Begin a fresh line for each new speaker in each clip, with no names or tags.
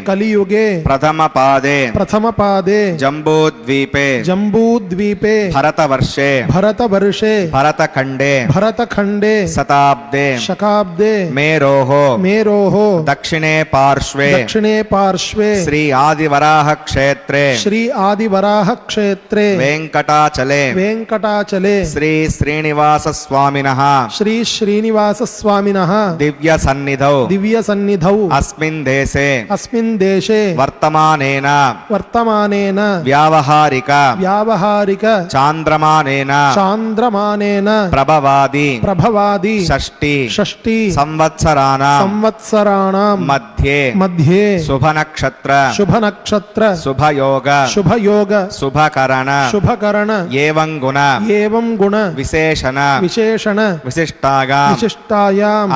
కలియుగే ప్రథమ పాదే జంబూద్వీపే భరతవర్షే భరతఖండే శకాబ్దే మేరోః
దక్షిణే పార్శ్వే
శ్రీ ఆదివరాహ క్షేత్రే వెంకటాచలే
శ్రీ శ్రీనివాస స్వామినః దివ్య సన్నిధౌ అస్మిన్ దేశే వర్తమానేన వ్యావహారిక చాంద్రమానేన ప్రభవాది షష్ఠి సంవత్సరాణం మధ్యే శుభనక్షత్ర శుభయోగ శుభకరణ ఏవం గుణ విశేషణ విశిష్టాయాం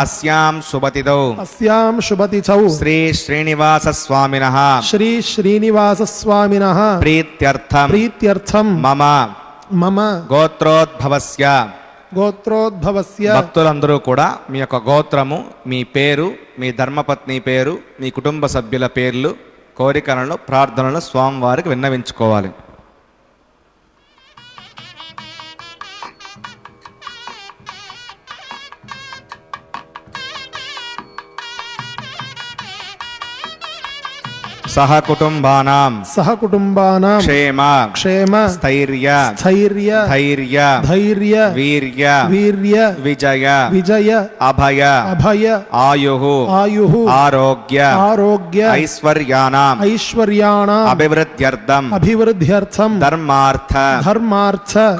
అస్యాం శుభతిథౌ శ్రీ శ్రీనివాస స్వామినః ప్రీత్యర్థం మమ గోత్రోద్భవస్య భక్తులందరూ కూడా మీ యొక్క గోత్రము, మీ పేరు, మీ ధర్మపత్ని పేరు, మీ కుటుంబ సభ్యుల పేర్లు, కోరికలను, ప్రార్థనలను స్వామివారికి విన్నవించుకోవాలి. సహకుటుంబానాం క్షేమ స్థైర్య ధైర్య వీర్య విజయ అభయ ఆయుః ఆరోగ్య ఐశ్వర్యాణం అభివృద్ధ్యర్థం ధర్మార్థ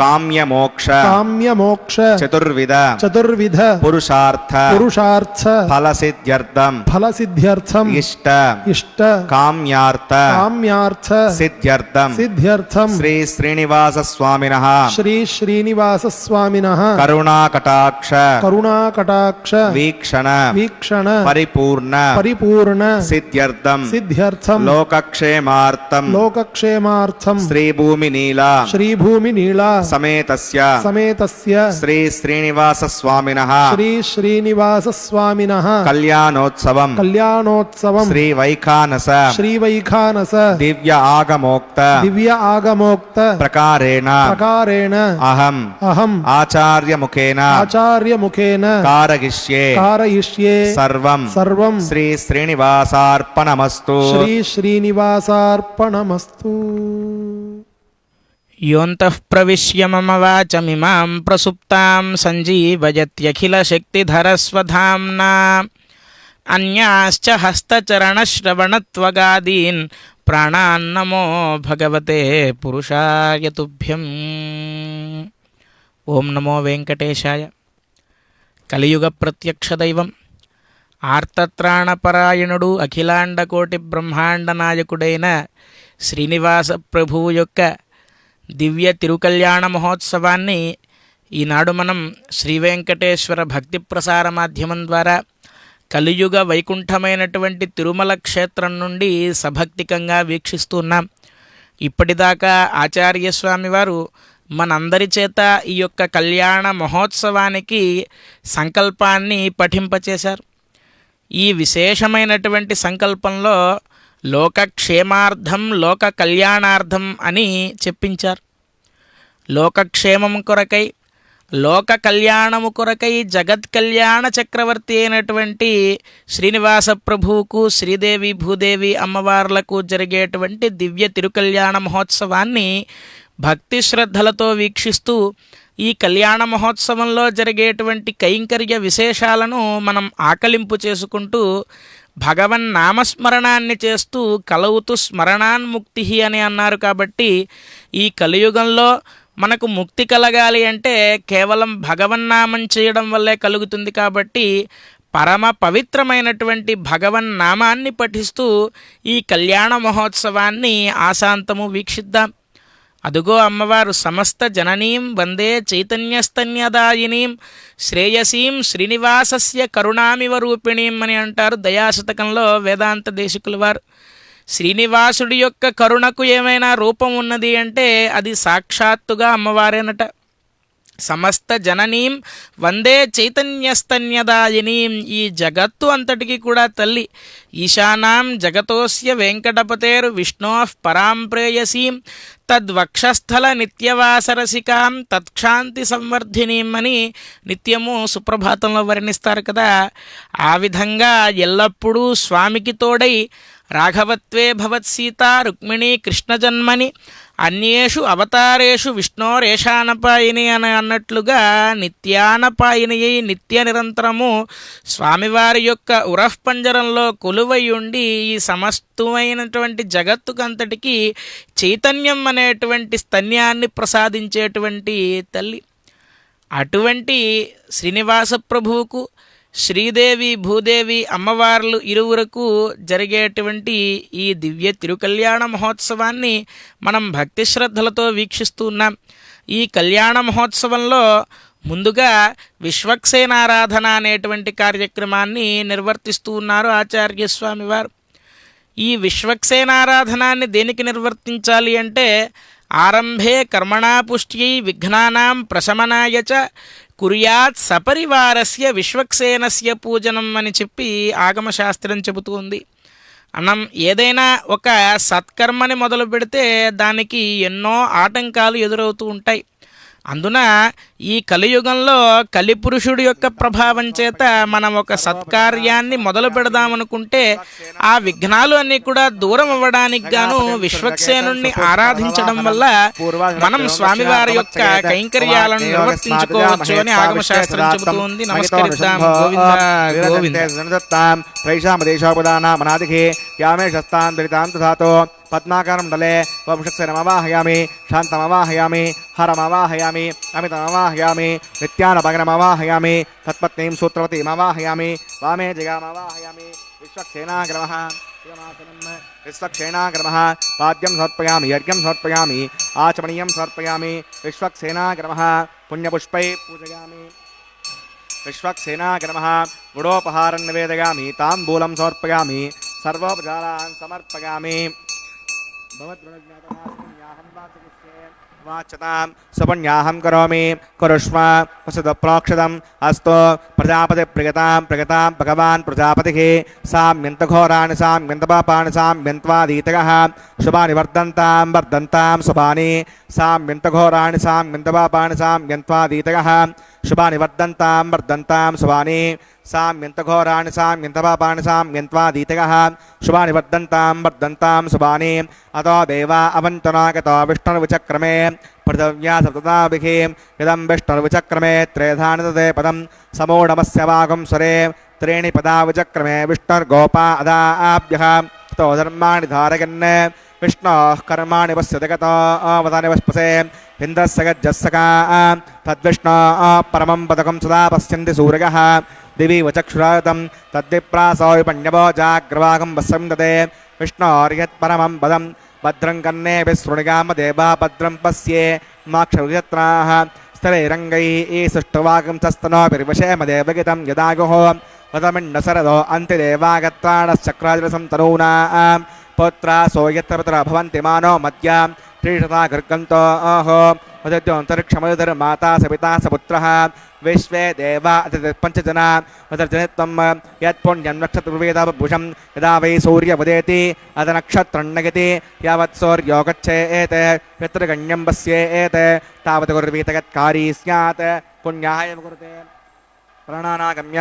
కామ్యమోక్ష చతుర్విధ పురుషార్థ ఫలసిద్ధ్యర్థం ఇష్ట కామ్యార్థ సిద్ధ్యర్థం శ్రీ శ్రీనివాస స్వామినః కరుణాకటాక్ష వీక్షణ పరిపూర్ణ సిద్ధ్యర్థం లోకక్షేమార్థం శ్రీభూమి నీలా సమేతస్య శ్రీ శ్రీనివాస స్వామినః కళ్యాణోత్సవం శ్రీ వైఖానస దివ్య ఆగమోక్త ప్రకారేణ అహం ఆచార్యముఖేన కారయిష్యే సర్వం శ్రీ శ్రీనివాసార్పణమస్తు.
యోంతః ప్రవిశ్య మమ వాచమిమాం ప్రసుప్తాం సంజీవయత్యఖిలశక్తిధరస్వధామ్నా అన్యాశ్చ హస్తచరణశ్రవణత్వగాదీన్ ప్రాణాన్నమో భగవతే పురుషాయ తుభ్యం. ఓం నమో వెంకటేశాయ. కలియుగ ప్రత్యక్ష దైవం, ఆర్తత్రాణపరాయణుడు, అఖిలాండకోటి బ్రహ్మాండ నాయకుడైన శ్రీనివాస ప్రభువు యొక్క దివ్య తిరుకల్యాణ మహోత్సవాన్ని ఈనాడు మనం శ్రీ వెంకటేశ్వర భక్తి ప్రసార మాధ్యమం ద్వారా కలియుగ వైకుంఠమైనటువంటి తిరుమల క్షేత్రం నుండి సభక్తికంగా వీక్షిస్తున్నాం. ఇప్పటిదాకా ఆచార్యస్వామి వారు మనందరి చేత ఈ యొక్క కళ్యాణ మహోత్సవానికి సంకల్పాన్ని పఠింపచేశారు. ఈ విశేషమైనటువంటి సంకల్పంలో లోకక్షేమార్థం, లోక కళ్యాణార్థం అని చెప్పించారు. లోకక్షేమం కొరకై, లోక కళ్యాణము కొరకై జగత్ కళ్యాణ చక్రవర్తి అయినటువంటి శ్రీనివాస ప్రభువుకు, శ్రీదేవి భూదేవి అమ్మవార్లకు జరిగేటువంటి దివ్య తిరుకల్యాణ మహోత్సవాన్ని భక్తి శ్రద్ధలతో వీక్షిస్తూ ఈ కళ్యాణ మహోత్సవంలో జరిగేటువంటి కైంకర్య విశేషాలను మనం ఆకలింపు చేసుకుంటూ భగవన్ నామస్మరణాన్ని చేస్తూ కలవుతూ స్మరణాన్ముక్తి అని అన్నారు. కాబట్టి ఈ కలియుగంలో మనకు ముక్తి కలగాలి అంటే కేవలం భగవన్నామం చేయడం వల్లే కలుగుతుంది. కాబట్టి పరమ పవిత్రమైనటువంటి భగవన్నామాన్ని పఠిస్తూ ఈ కళ్యాణ మహోత్సవాన్ని ఆశాంతము వీక్షిద్దాం. అదుగో అమ్మవారు సమస్త జననీం వందే చైతన్యస్తన్యదాయినీం శ్రేయసీం శ్రీనివాసస్య కరుణామివ రూపిణీం అని అంటారు దయాశతకంలో వేదాంత దేశికుల వారు. శ్రీనివాసుడి యొక్క కరుణకు ఏమైనా రూపం ఉన్నది అంటే అది సాక్షాత్తుగా అమ్మవారేనట. సమస్త జననీం వందే చైతన్యస్తన్యదాయినీం. ఈ జగత్తు అంతటికి కూడా తల్లి. ఈశానాం జగతోస్య వెంకటపతేరు విష్ణోః పరాం ప్రేయసీం తద్వక్షస్థల నిత్యవాసరసికాం తత్క్షాంతి సంవర్ధినీం అని నిత్యము సుప్రభాతంలో వర్ణిస్తారు కదా. ఆ విధంగా ఎల్లప్పుడూ స్వామికి తోడై రాఘవత్వే భవత్సీత రుక్మిణీ కృష్ణజన్మని అన్యేషు అవతారేషు విష్ణోరేషానపాయిని అని అన్నట్లుగా నిత్యానపాయిని అయి నిత్య నిరంతరము స్వామివారి యొక్క ఉరఃపంజరంలో కొలువై ఉండి ఈ సమస్తమైనటువంటి జగత్తుకంతటికి చైతన్యం అనేటువంటి స్తన్యాన్ని ప్రసాదించేటువంటి తల్లి. అటువంటి శ్రీనివాస ప్రభువుకు శ్రీదేవి భూదేవి అమ్మవార్లు ఇరువురకు జరిగేటువంటి ఈ దివ్య తిరుకల్యాణ మహోత్సవాన్ని మనం భక్తి శ్రద్ధలతో వీక్షిస్తూ ఉన్నాం. ఈ కళ్యాణ మహోత్సవంలో ముందుగా విశ్వక్సేనారాధన అనేటువంటి కార్యక్రమాన్ని నిర్వర్తిస్తూ ఉన్నారు ఆచార్యస్వామి వారు. ఈ విశ్వక్సేనారాధనాన్ని దేనికి నిర్వర్తించాలి అంటే ఆరంభే కర్మణా పుష్ట్యై విఘ్నానాం ప్రశమనాయ చ కుర్యాత్ సపరివారస్య విశ్వక్సేనస్య పూజనం అని చెప్పి ఆగమశాస్త్రం చెబుతుంది. మనం ఏదైనా ఒక సత్కర్మని మొదలు పెడితే దానికి ఎన్నో ఆటంకాలు ఎదురవుతూ ఉంటాయి. అందున ఈ కలియుగంలో కలిపురుషుడి యొక్క ప్రభావం చేత మనం ఒక సత్కార్యాన్ని మొదలు పెడదామనుకుంటే ఆ విఘ్నాలు అన్నీ కూడా దూరం అవ్వడానికి గాను విశ్వక్సేనుణ్ణి ఆరాధించడం వల్ల మనం స్వామివారి యొక్క కైంకర్యాలను నిర్వర్తించుకోవచ్చు అని ఆగమశాస్త్రం చెబుతుంది. నమస్కరిద్దాం. గోవింద
గోవింద. పద్మాకారం డలే వంశక్సేనమవాహయామి శాంతమవాహయామి హరమవాహయామి అమితమవాహయామి నిత్యానపగనమవాహయామి తత్పత్నీం సూత్రవతీమవాహయామి వామే జగామవాహయామి విశ్వక్సేనాగ్రమః విశ్వక్సేనాగ్రమః పాద్యం సమర్పయామి యజ్ఞం సమర్పయామి ఆచమనీయం సమర్పయామి విశ్వక్సేనాగ్రమః పుణ్యపుష్పై పూజయామి విశ్వక్సేనాగ్రమః గుడోపహారం నివేదయామి తాంబూలం సమర్పయామి సర్వోపచారాన్ సమర్పయామి. వాచతాం సుపుణ్యాహం కరోమి కురుష్వ వసుద ప్రోక్షదం అస్తు ప్రజాపతి ప్రియతాం ప్రియతాం భగవాన్ ప్రజాపతిః సామ్యంతఘోరాణి సామ్యంతపాపాని సామ్యంత్వాదీతగః శుభాని వర్ధంతాం వర్ధంతాం శుభాని సామ్యంతఘోరాణి సామ్యంతపాపాని సామ్యంత్వాదీతగః శుభాని వర్ధంతాం వర్ధంతాం శుభాని సామ్యంతఘోరాణి సామ్యంతపాపాని సామ్యంత్వాదీతగః శుభాని వర్ధంతాం వర్ధంతాం శుభాని. అతో దేవా అవంతనాగతో విష్ణుర్విచక్రమే పృథివ్యా సప్తదాభిః ఇదం విష్ణుర్విచక్రమే త్రేధాని తదే పదం సమూఢమస్య వాగం స్వరే త్రీణి పదా విచక్రమే విష్ణుర్గోపా అదాభ్యః తో ధర్మాణి ధారయన్ విష్ణోః కర్మాణి పశ్యతి గతో వదాని వస్పసే ఇంద్రస్య గజ్జస్సకా తద్విష్ణోః పరమం పదకం సదా పశ్యంతి సూర్యః దివి వచక్షురాతం తద్విప్రాసో విపణ్యవో జాగ్రవాగం వస్సం దదే విష్ణోర్యత్పరమం పదం భద్రం కన్నేభిः శృణుయామ దేవా భద్రం పశ్యే మాక్షవియత్రాः స్థిరైరంగైः సుష్ఠువాగంసస్తనోభిర్వశేమ దేవగితం యదాయుః వదమిన్నసరదో అంతిదేవాగత్రాణశ్చక్రాజరసం తనూనాం పుత్రా సోయత్ర భవంతి మానో మధ్యా త్రిశతా గర్గంతో ఓహో వదత్యోంతరిక్షమయుధర్మాతా సపితా సపుత్రః విశ్వే దేవా పంచజనా వదర్జనిత్వం యత్పుణ్యం నక్షత్రవేదాభూషం యదా వై సూర్యముదేతి అద నక్షత్రం నయతి యావత్ సూర్యో గచ్ఛేత్ యత్ర గణ్యం పశ్యేత్ తావత్ గుర్వీత యత్కారీ స్యాత్ పుణ్యాయ కురుతే. ప్రణానాగమ్య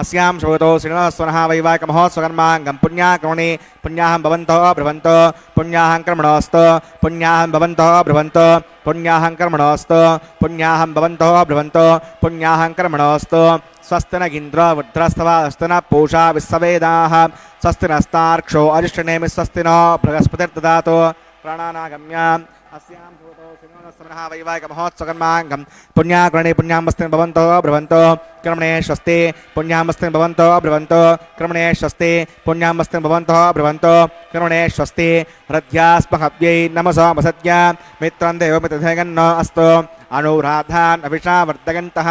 అస్యాం శ్రోతో శ్రీనివాసవనః వైవాహిక మహోత్సవకర్మాంగం పుణ్యాకర్మణి పుణ్యాహం భవంతో భ్రువంతో పుణ్యాహం కర్మణోస్తు పుణ్యాహం భవంతో భ్రువంతో పుణ్యాహం కర్మణోస్తు పుణ్యాహం భవంతో భ్రువంతో పుణ్యాహం కర్మణోస్తు. స్వస్తి న ఇంద్రో వృద్ధస్తవా స్వస్తి న పూషా విశ్వవేదాః స్వస్తి నస్తార్క్షో అరిష్టనేమి స్వస్తి నో బృహస్పతిర్దదాతు. ప్రాణానాగమ్య అస్యాం శ్రోతో శ్రీనివాసవనః వైవాహిక మహోత్సవకర్మాంగం పుణ్యాకర్మణి పుణ్యామస్తిన్ భవంతో భ్రువంతో కర్మణే స్వస్తి పుణ్యామస్తిన్ భవంతో భ్రువంతో కర్మణే స్వస్తి పుణ్యామస్తిన్ భవంతో భ్రువంతో కర్మణే స్వస్తి. హృద్యాస్మహవ్యై నమసోమసద్య మిత్రం దేవమితధేగన్నో అస్తు అనురాధాన్ అభిషా వర్ధగంతః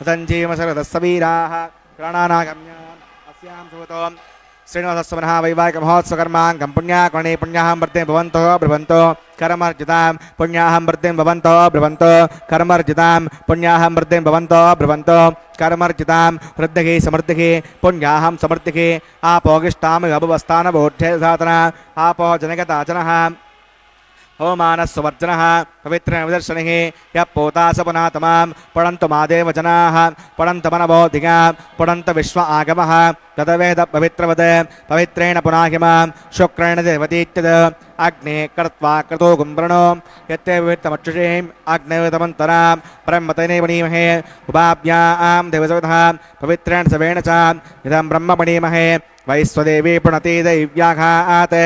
సంజీవశరదస్సవీరాः. ప్రాణానాగమ్య అస్యాం శ్రోతో శ్రీనివాసస్వనః వైవాహిక మహోత్సవకర్మాంగం పుణ్యాకరణే పుణ్యాహం వృద్ధిం భవంతో బ్రువంతో కర్మర్జితాం పుణ్యాహం వృద్ధిం భవంతో బ్రువంతో కర్మర్జితాం పుణ్యాహం వృద్ధిం భవంతో బ్రువంతో కర్మర్జితాం వృద్ధిః సమృద్ధిః పుణ్యాహం సమృద్ధిః ఆపోగిష్టామి అభువస్థాన బోధ్యే సాధన ఆపో జనగతాచనః होमानस्ववर्जनः पवित्रनिदर्शनिः यः पोतास पुनः तमां पठन्तु मादेव जनाः पठन्तु मनबोधिकां पठन्तु विश्व आगमः तदवेद पवित्रवत् पवित्रेण पुनाहिमां शुक्रेण देवतीत्यत् अग्ने कृत्वा क्रतो गुम्ब्रणो यत्ते वित्तमक्षुषीम् अग्नेवितमन्तरां ब्रह्मतेने मणीमहे उपाभ्यां देवसवितः पवित्रेण सवेण च इदं ब्रह्म मणीमहे वैश्वदेवी पुणति दैव्याघात्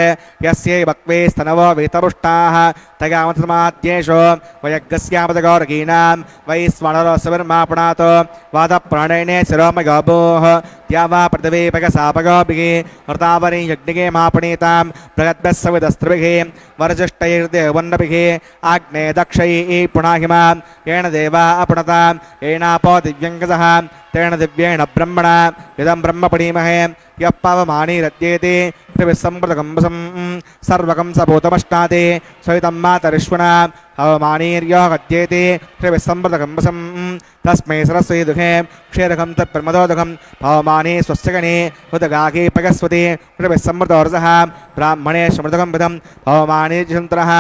यस्यै वक्वे स्तनवो वेतपुष्टाः तगामतमाद्येषु वयज्ञस्यामतगौरकीनां वैश्वानरोऽसविर्मा पुणातो वादप्राणेने शिरोमगोभूः या वा पृथिवीपगसापगोभिः हृतावरी यज्ञिके मापणीतां बृहद्भ्यः सविदस्त्रिभिः वरजिष्टैर्देवन्नभिः आग्ने दक्षैः पुणाहिमां येन देवा अपुणतां येनापो दिव्यङ्गसः तेन दिव्येण ब्रह्मणा इदं ब्रह्म पणीमहे यः पावमानीरद्येते पृथिविस्सम्प्रतकम्बसं सर्वकं सभूतमष्टाते सवितं मातरिष्वणा हवमानीर्यो गद्येते पृथिविस्सम्प्रतकम्बसं तस्मै सरस्वती दुःखे क्षीरकं तत्प्रमदोदकं भवमाने स्वस्य गणे उदगाहे पगस्वती पृथिविस्सम्प्रतोर्जः ब्राह्मणे समृतकं विधं भवमाने चिन्तनः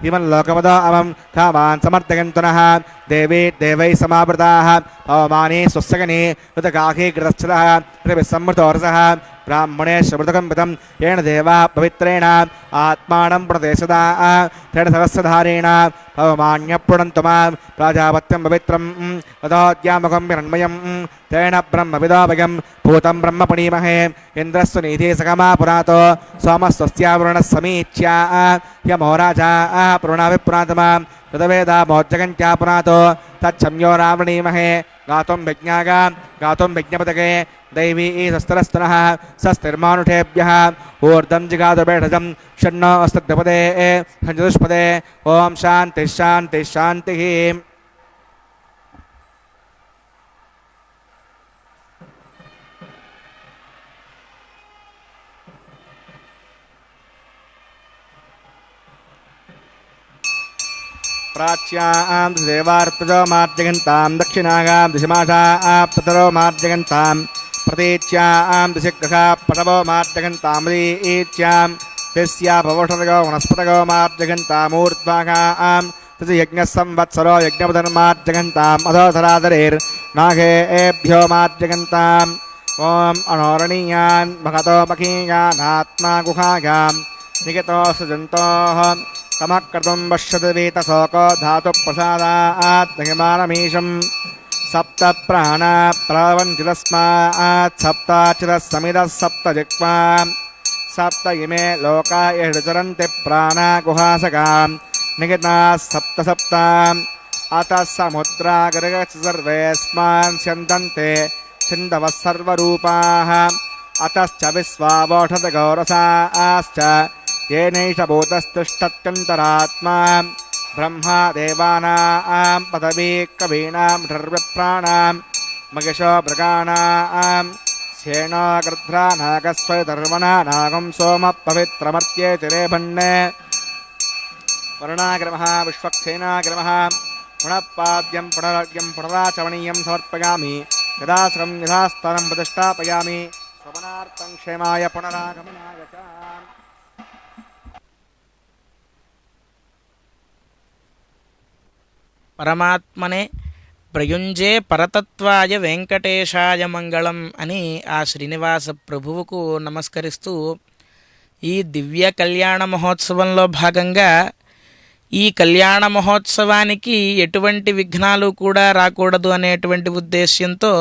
इमं लोकमदो अवं कामान् समर्थयन्तुनः देवे देवैः समावृताः भवमाने स्वस्य गणे उदगाहे कृतश्चरः पृथिविस्सम्प्रतोर्जः ब्राह्मणे समृतकं विधं येन देवा पवित्रेण आत्मानं प्रणते सदा तेन सहस्रधारेण भवमान्यप्रणन्तु मां प्राजापत्यं पवित्रं तदोद्यामकं हिरण्मयं तेन ब्रह्मविदोभयं भूतं ब्रह्म पणीमहे इन्द्रस्य नीतिः सकमा पुरातो सोमस्वस्यावरुणः समीच्या यमो राजा पुराणाभिपुरातमा तदवेदा मोज्जगन्त्या पुरातो तच्छम्यो रावणीमहे गातुं यज्ञागा गातुं यज्ञपदके दैवी शस्त्रस्तनः सस्तिर्मानुषेभ्यः ऊर्ध्वं जिगातुर्भेषजं षण्णो अस्तग्धपदे चतुष्पदे ओम शांति शांति शांति। प्राच्यां देवार्तजो मार्जगन्तां दक्षिणागां दिशमाषां पतरो मार्जगन्तां प्रतीच्यां दिशग्रहा पटवो मार्जगन्तामरीच्यां तस्या भवषदगो वनस्पतगो मार्जगन्तामूर्ध्वागां तस्य यज्ञसंवत्सरो यज्ञपदन्मार्जगन्ताम् अधोधराधरेर्नागेभ्यो मार्जगन्ताम् ॐ अनोरणीयान् भगतो मखीयानात्मा गुहायां निगतो सृजन्तोः तमक्रतुं पश्यति वेतशोको धातुप्रसादात् महिमानमीशं सप्त प्राणा प्रवन्ति तस्मात् सप्ताचिरः समिदः सप्त जिह्वा सप्त इमे लोका यचरन्ति प्राणा गुहासकां निगताः सप्त सप्ता अतः समुद्रागर्गश्च सर्वेऽस्मान् स्यन्दन्ते सिन्धवः सर्वरूपाः अतश्च विश्वावोषधगौरसाश्च येनैष भूतस्तिष्ठत्यन्तरात्मा ब्रह्मा देवानां पदवी कवीनां सर्वप्राणां मगिषो मृगाणां श्येनो गृध्रा नागस्वधर्मणा नागं सोम पवित्रमर्त्ये चिरेभन्ने वर्णाग्रमः विश्वक्सेनाग्रमः पुनःपाद्यं पुनरर्घ्यं पुनराचमनीयं समर्पयामि यदाश्रमं यथास्थानं प्रतिष्ठापयामि स्वमनार्थं क्षेमाय पुनरागमनाय च।
పరమాత్మనే ప్రయుంజే పరతత్వాయ వెంకటేశాయ మంగళం అని ఆ శ్రీనివాస ప్రభువుకు నమస్కరిస్తూ ఈ దివ్య కళ్యాణ మహోత్సవంలో భాగంగా ఈ కళ్యాణ మహోత్సవానికి ఎటువంటి విఘ్నాలు కూడా రాకూడదు అనేటువంటి ఉద్దేశ్యంతో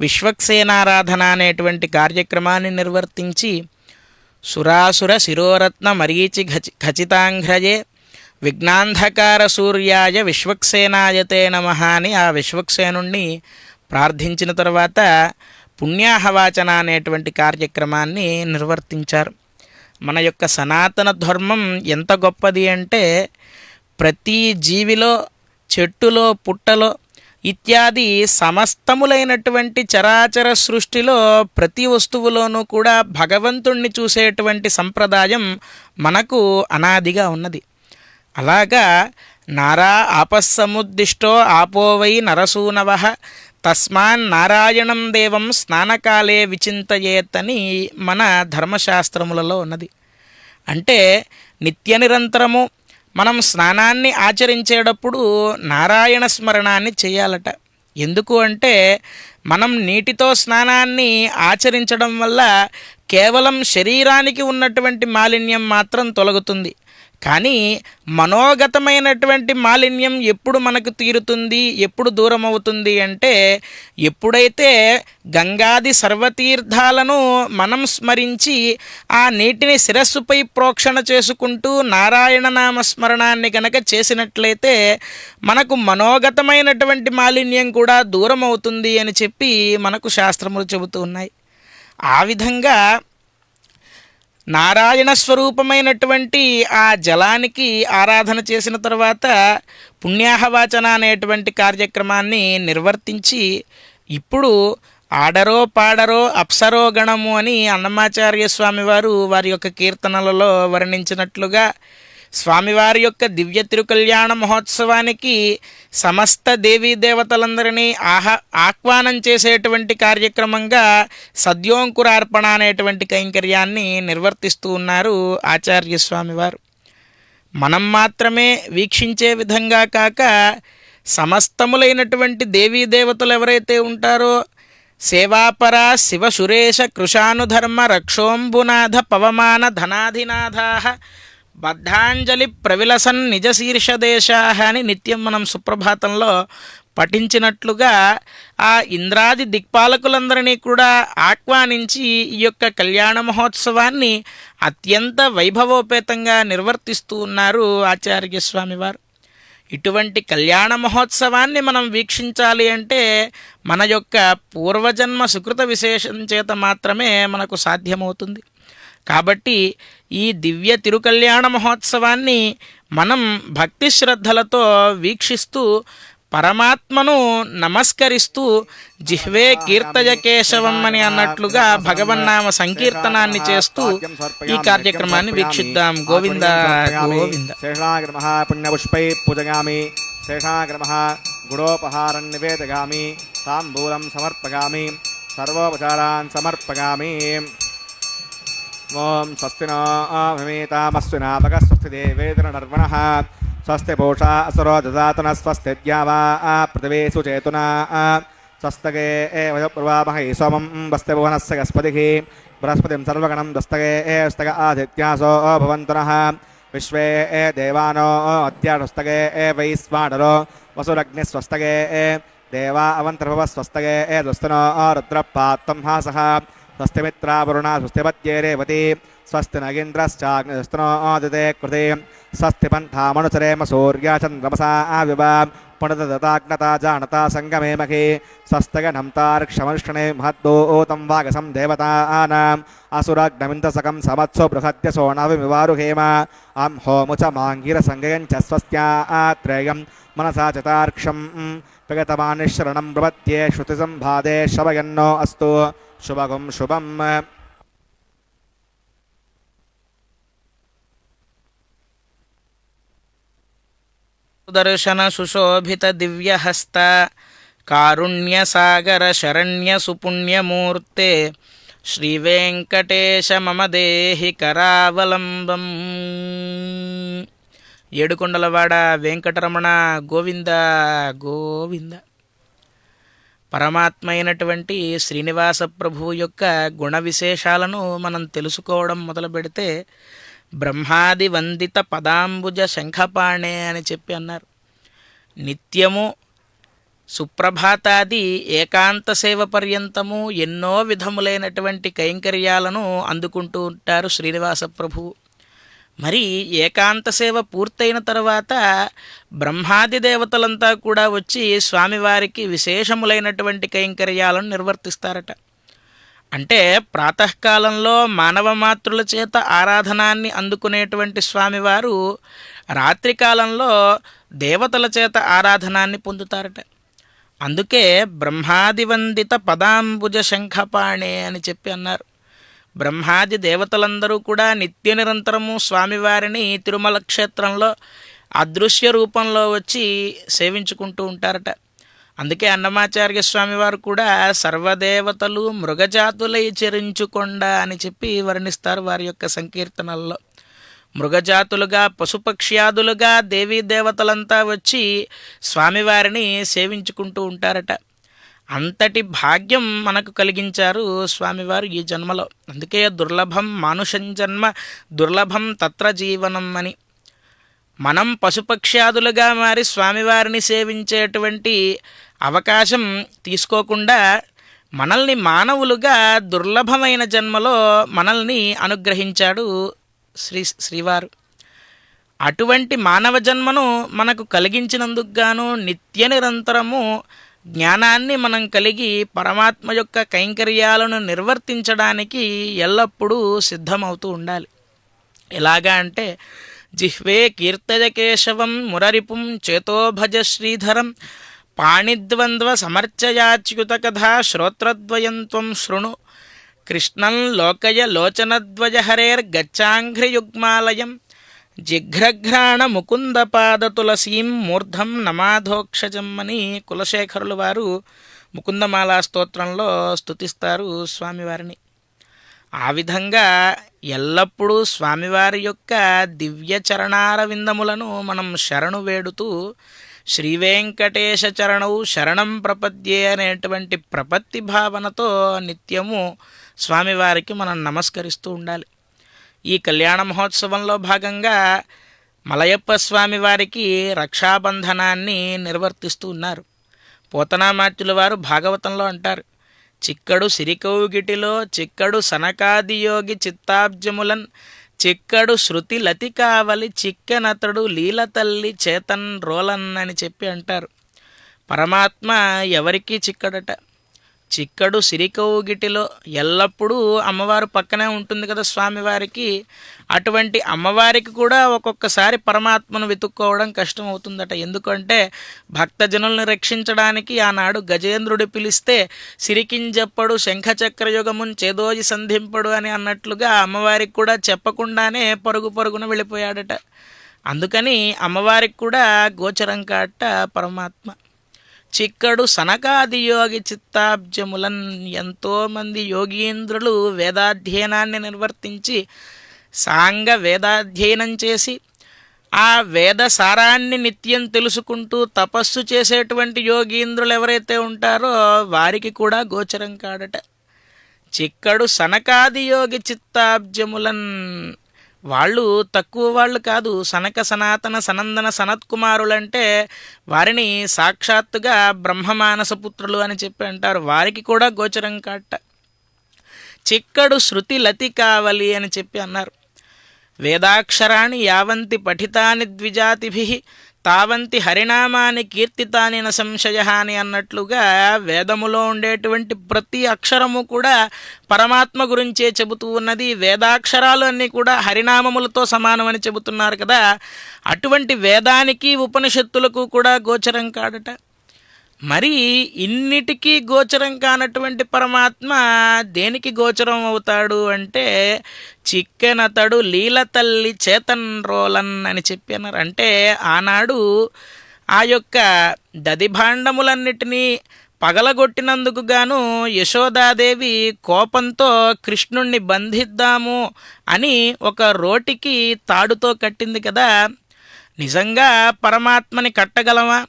విశ్వక్సేనారాధన అనేటువంటి కార్యక్రమాన్ని నిర్వర్తించి సురాసుర శిరోరత్న మరీచి ఖచితాంఘ్రయే విఘ్నాంధకార సూర్యాయ విశ్వక్సేనాయతే నమః అని ఆ విశ్వక్సేనుణ్ణి ప్రార్థించిన తర్వాత పుణ్యాహవాచన అనేటువంటి కార్యక్రమాన్ని నిర్వర్తించారు. మన యొక్క సనాతన ధర్మం ఎంత గొప్పది అంటే ప్రతి జీవిలో, చెట్టులో, పుట్టలో, ఇత్యాది సమస్తములైనటువంటి చరాచర సృష్టిలో ప్రతి వస్తువులోనూ కూడా భగవంతుణ్ణి చూసేటువంటి సంప్రదాయం మనకు అనాదిగా ఉన్నది. అలాగా నారా ఆపస్సముద్దిష్టో ఆపోవై నరసూనవ తస్మాన్ నారాయణం దేవం స్నానకాలే విచింతయేత్ అని మన ధర్మశాస్త్రములలో ఉన్నది. అంటే నిత్య నిరంతరము మనం స్నానాన్ని ఆచరించేటప్పుడు నారాయణ స్మరణాన్ని చేయాలట. ఎందుకు అంటే మనం నీటితో స్నానాన్ని ఆచరించడం వల్ల కేవలం శరీరానికి ఉన్నటువంటి మాలిన్యం మాత్రం తొలగుతుంది. కానీ మనోగతమైనటువంటి మాలిన్యం ఎప్పుడు మనకు తీరుతుంది, ఎప్పుడు దూరం అవుతుంది అంటే ఎప్పుడైతే గంగాది సర్వతీర్థాలను మనం స్మరించి ఆ నీటిని శిరస్సుపై ప్రోక్షణ చేసుకుంటూ నారాయణ నామస్మరణాన్ని కనుక చేసినట్లయితే మనకు మనోగతమైనటువంటి మాలిన్యం కూడా దూరం అవుతుంది అని చెప్పి మనకు శాస్త్రములు చెబుతూ ఉన్నాయి. ఆ విధంగా నారాయణ స్వరూపమైనటువంటి ఆ జలానికి ఆరాధన చేసిన తర్వాత పుణ్యాహవాచన అనేటువంటి కార్యక్రమాన్ని నిర్వర్తించి ఇప్పుడు ఆడరో పాడరో అప్సరో గణము అని అన్నమాచార్య స్వామివారు వారి యొక్క కీర్తనలలో వర్ణించినట్లుగా స్వామివారి యొక్క దివ్య తిరుకల్యాణ మహోత్సవానికి సమస్త దేవీ దేవతలందరినీ ఆహ్వానం చేసేటువంటి కార్యక్రమంగా సద్యోంకురార్పణ అనేటువంటి కైంకర్యాన్ని నిర్వర్తిస్తూ ఉన్నారు ఆచార్య స్వామివారు. మనం మాత్రమే వీక్షించే విధంగా కాక సమస్తములైనటువంటి దేవీ దేవతలు ఎవరైతే ఉంటారో సేవాపర శివ సురేశ కృషానుధర్మ రక్షోంబునాథ పవమాన ధనాధినాథా బద్ధాంజలి ప్రవిలసన్ నిజ శీర్షదేశా అని నిత్యం మనం సుప్రభాతంలో పఠించినట్లుగా ఆ ఇంద్రాది దిక్పాలకులందరినీ కూడా ఆహ్వానించి ఈ యొక్క కళ్యాణ మహోత్సవాన్ని అత్యంత వైభవోపేతంగా నిర్వర్తిస్తూ ఉన్నారు ఆచార్య స్వామివారు. ఇటువంటి కళ్యాణ మహోత్సవాన్ని మనం వీక్షించాలి అంటే మన యొక్క పూర్వజన్మ సుకృత విశేషం చేత మాత్రమే మనకు సాధ్యమవుతుంది. కాబట్టి ఈ దివ్య తిరుకల్యాణ మహోత్సవాన్ని మనం భక్తి శ్రద్ధలతో వీక్షిస్తూ పరమాత్మను నమస్కరిస్తూ జిహ్వే కీర్తయ కేశవం అని అన్నట్లుగా భగవన్నామ సంకీర్తనాన్ని చేస్తూ ఈ కార్యక్రమాన్ని వీక్షిద్దాం. గోవింద గోవింద.
శేషాగ్రమః పుణ్యపుష్పై పూజయామి, శేషాగ్రమః గుడోపహారం నివేదయామి, తాంబూలం సమర్పయామి, సర్వోపచారాన్ సమర్పయామి. ఓం స్వస్తి नो भवेतामस्विनापक स्वस्ति देवेन्द्रनर्वणः स्वस्ति पूषा असुरो ददातुनः स्वस्ति द्यावा पृथिवी सुचेतुना स्वस्तके वयप्रवामहे सोमं वस्ति भुवनस्य गस्पतिः बृहस्पतिं सर्वगणं दस्तके स्तक आदित्यासो भवन्तु नः विश्वे देवानो अद्याष्टस्तके वैश्वानरो वसुरग्निस्वस्तके देवा अवन्तर्भवः स्वस्तके दुस्तनो रुद्रपात्तं हासः स्वस्ति मित्रावरुणा स्वस्ति पत्ये रेवती स्वस्ति नगेन्द्रश्चाग्निस्तनो आदिते कृते स्वस्ति पन्थामनुचरेम सूर्याचन्द्रमसा आविवा पुनर्दताग्नता जानता संगमे मखे स्वस्तगणं तार्क्षमर्षणे महद्दूतं वागसं देवतानाम् असुराग्नमिन्दसकं समत्सो बृहद्यसो नवमिवारुहेम अं होमुच माङ्गिरसङ्गयं च स्वस्त्यात्रेयं मनसा चतार्क्षं प्रगतमानिशरणं प्रपद्ये श्रुतिसम्भादे शवयन्नो अस्तु शुभगं शुभम्.
దర్శన సుశోభిత దివ్యహస్త కారుణ్య సాగర శరణ్య సుపుణ్యమూర్తే శ్రీ వెంకటేశ మమ దేహి కరావలంబం. ఏడుకొండలవాడ వెంకటరమణ గోవింద గోవింద. పరమాత్మ అయినటువంటి శ్రీనివాస ప్రభువు యొక్క గుణ విశేషాలను మనం తెలుసుకోవడం మొదలు పెడితే బ్రహ్మాది వందిత పదాంబుజ శంఖపాణే అని చెప్పి అన్నారు. నిత్యము సుప్రభాతాది ఏకాంత సేవ పర్యంతము ఎన్నో విధములైనటువంటి కైంకర్యాలను అందుకుంటూ ఉంటారు శ్రీనివాస ప్రభువు. మరి ఏకాంత సేవ పూర్తయిన తర్వాత బ్రహ్మాది దేవతలంతా కూడా వచ్చి స్వామివారికి విశేషములైనటువంటి కైంకర్యాలను నిర్వర్తిస్తారట. అంటే ప్రాతకాలంలో మానవ మాతృల చేత ఆరాధనాన్ని అందుకునేటువంటి స్వామివారు రాత్రికాలంలో దేవతల చేత ఆరాధనాన్ని పొందుతారట. అందుకే బ్రహ్మాదివందిత పదాంబుజ శంఖపాణే అని చెప్పి అన్నారు. బ్రహ్మాది దేవతలందరూ కూడా నిత్య నిరంతరము స్వామివారిని తిరుమల క్షేత్రంలో అదృశ్య రూపంలో వచ్చి సేవించుకుంటూ ఉంటారట. అందుకే అన్నమాచార్య స్వామివారు కూడా సర్వదేవతలు మృగజాతులై చరించుకొండ అని చెప్పి వర్ణిస్తారు వారి యొక్క సంకీర్తనల్లో. మృగజాతులుగా పశుపక్ష్యాదులుగా దేవీ దేవతలంతా వచ్చి స్వామివారిని సేవించుకుంటూ ఉంటారట. అంతటి భాగ్యం మనకు కలిగించారు స్వామివారు ఈ జన్మలో. అందుకే దుర్లభం మానుషం జన్మ దుర్లభం తత్ర జీవనం అని. మనం పశుపక్ష్యాదులుగా మారి స్వామివారిని సేవించేటువంటి అవకాశం తీసుకోకుండా మనల్ని మానవులుగా దుర్లభమైన జన్మలో మనల్ని అనుగ్రహించాడు శ్రీవారు. అటువంటి మానవ జన్మను మనకు కలిగించినందుకు గాను నిత్య నిరంతరము జ్ఞానాన్ని మనం కలిగి పరమాత్మ యొక్క కైంకర్యాలను నిర్వర్తించడానికి ఎల్లప్పుడూ సిద్ధమవుతూ ఉండాలి. ఎలాగా అంటే జిహ్వే కీర్తయ కేశవం మురరిపుం చేతో భజ శ్రీధరం పాణిద్వంద్వ సమర్చయాచ్యుత కథా శ్రోత్రద్వయం త్వం శృణు కృష్ణం లోకయ లోచనద్వయ హరేర్గచ్చాంఘ్రియుగ్మాలయం జిఘ్రఘ్రాణ ముకుంద పాద తులసీం మూర్ధం నమాధోక్షజం అని కులశేఖరులు వారు ముకుందమాలా స్తోత్రంలో స్తుతిస్తారు స్వామివారిని. ఆ విధంగా ఎల్లప్పుడూ స్వామివారి యొక్క దివ్య చరణార విందములను మనం శరణు వేడుతూ శ్రీవేంకటేశ చరణౌ శరణం ప్రపద్యే అనేటువంటి ప్రపత్తి భావనతో నిత్యము స్వామివారికి మనం నమస్కరిస్తూ ఉండాలి. ఈ కళ్యాణ మహోత్సవంలో భాగంగా మలయప్ప స్వామి వారికి రక్షాబంధనాన్ని నిర్వర్తిస్తూ ఉన్నారు. పోతనామాత్యుల వారు భాగవతంలో అంటారు, చిక్కడు సిరికౌగిటిలో చిక్కడు సనకాదియోగి చిత్తాబ్జములన్ చిక్కడు శృతి లతి కావలి చిక్కెనతడు లీల తల్లి చేతన్ రోలన్ అని చెప్పి అంటారు. పరమాత్మ ఎవరికీ చిక్కడట. చిక్కడు సిరికౌగిటిలో ఎల్లప్పుడూ అమ్మవారు పక్కనే ఉంటుంది కదా స్వామివారికి. అటువంటి అమ్మవారికి కూడా ఒక్కొక్కసారి పరమాత్మను వెతుక్కోవడం కష్టం అవుతుందట. ఎందుకంటే భక్తజనుల్ని రక్షించడానికి ఆనాడు గజేంద్రుడు పిలిస్తే సిరికింజెప్పడు శంఖచక్రయుగమున్ చేదోజి సంధింపడు అని అన్నట్లుగా అమ్మవారికి కూడా చెప్పకుండానే పరుగు పరుగున వెళ్ళిపోయాడట. అందుకని అమ్మవారికి కూడా గోచరం కాట పరమాత్మ. చిక్కడు సనకాదియోగి చిత్తాబ్జములన్ ఎంతోమంది యోగీంద్రులు వేదాధ్యయనాన్ని నిర్వర్తించి సాంగ వేదాధ్యయనం చేసి ఆ వేద సారాన్ని నిత్యం తెలుసుకుంటూ తపస్సు చేసేటువంటి యోగీంద్రులు ఎవరైతే ఉంటారో వారికి కూడా గోచరం కాడట. చిక్కడు సనకాదియోగి చిత్తాబ్జములన్ వాళ్ళు తక్కువ వాళ్ళు కాదు. సనక సనాతన సనందన సనత్కుమారులంటే వారిని సాక్షాత్తుగా బ్రహ్మమానస పుత్రులు అని చెప్పి అంటారు. వారికి కూడా గోచరం కాట. చిక్కడు శృతి లతి కావలి అని చెప్పి అన్నారు. వేదాక్షరాణి యావంతి పఠితాని ద్విజాతిభిః తావంతి హరినామాని కీర్తితాని న సంశయ అని అన్నట్లుగా వేదములో ఉండేటువంటి ప్రతి అక్షరము కూడా పరమాత్మ గురించే చెబుతూ ఉన్నది. వేదాక్షరాలు అన్నీ కూడా హరినామములతో సమానమని చెబుతున్నారు కదా. అటువంటి వేదానికి ఉపనిషత్తులకు కూడా గోచరం కాడట. మరి ఇన్నిటికీ గోచరం కానటువంటి పరమాత్మ దేనికి గోచరం అవుతాడు అంటే చిక్కెనతడు లీల తల్లి చేతన్ రోలన్ అని చెప్పి అన్నారు. అంటే ఆనాడు ఆ యొక్క దదిభాండములన్నిటినీ పగలగొట్టినందుకు గాను యశోదాదేవి కోపంతో కృష్ణుణ్ణి బంధిద్దాము అని ఒక రోటికి తాడుతో కట్టింది కదా. నిజంగా పరమాత్మని కట్టగలమా?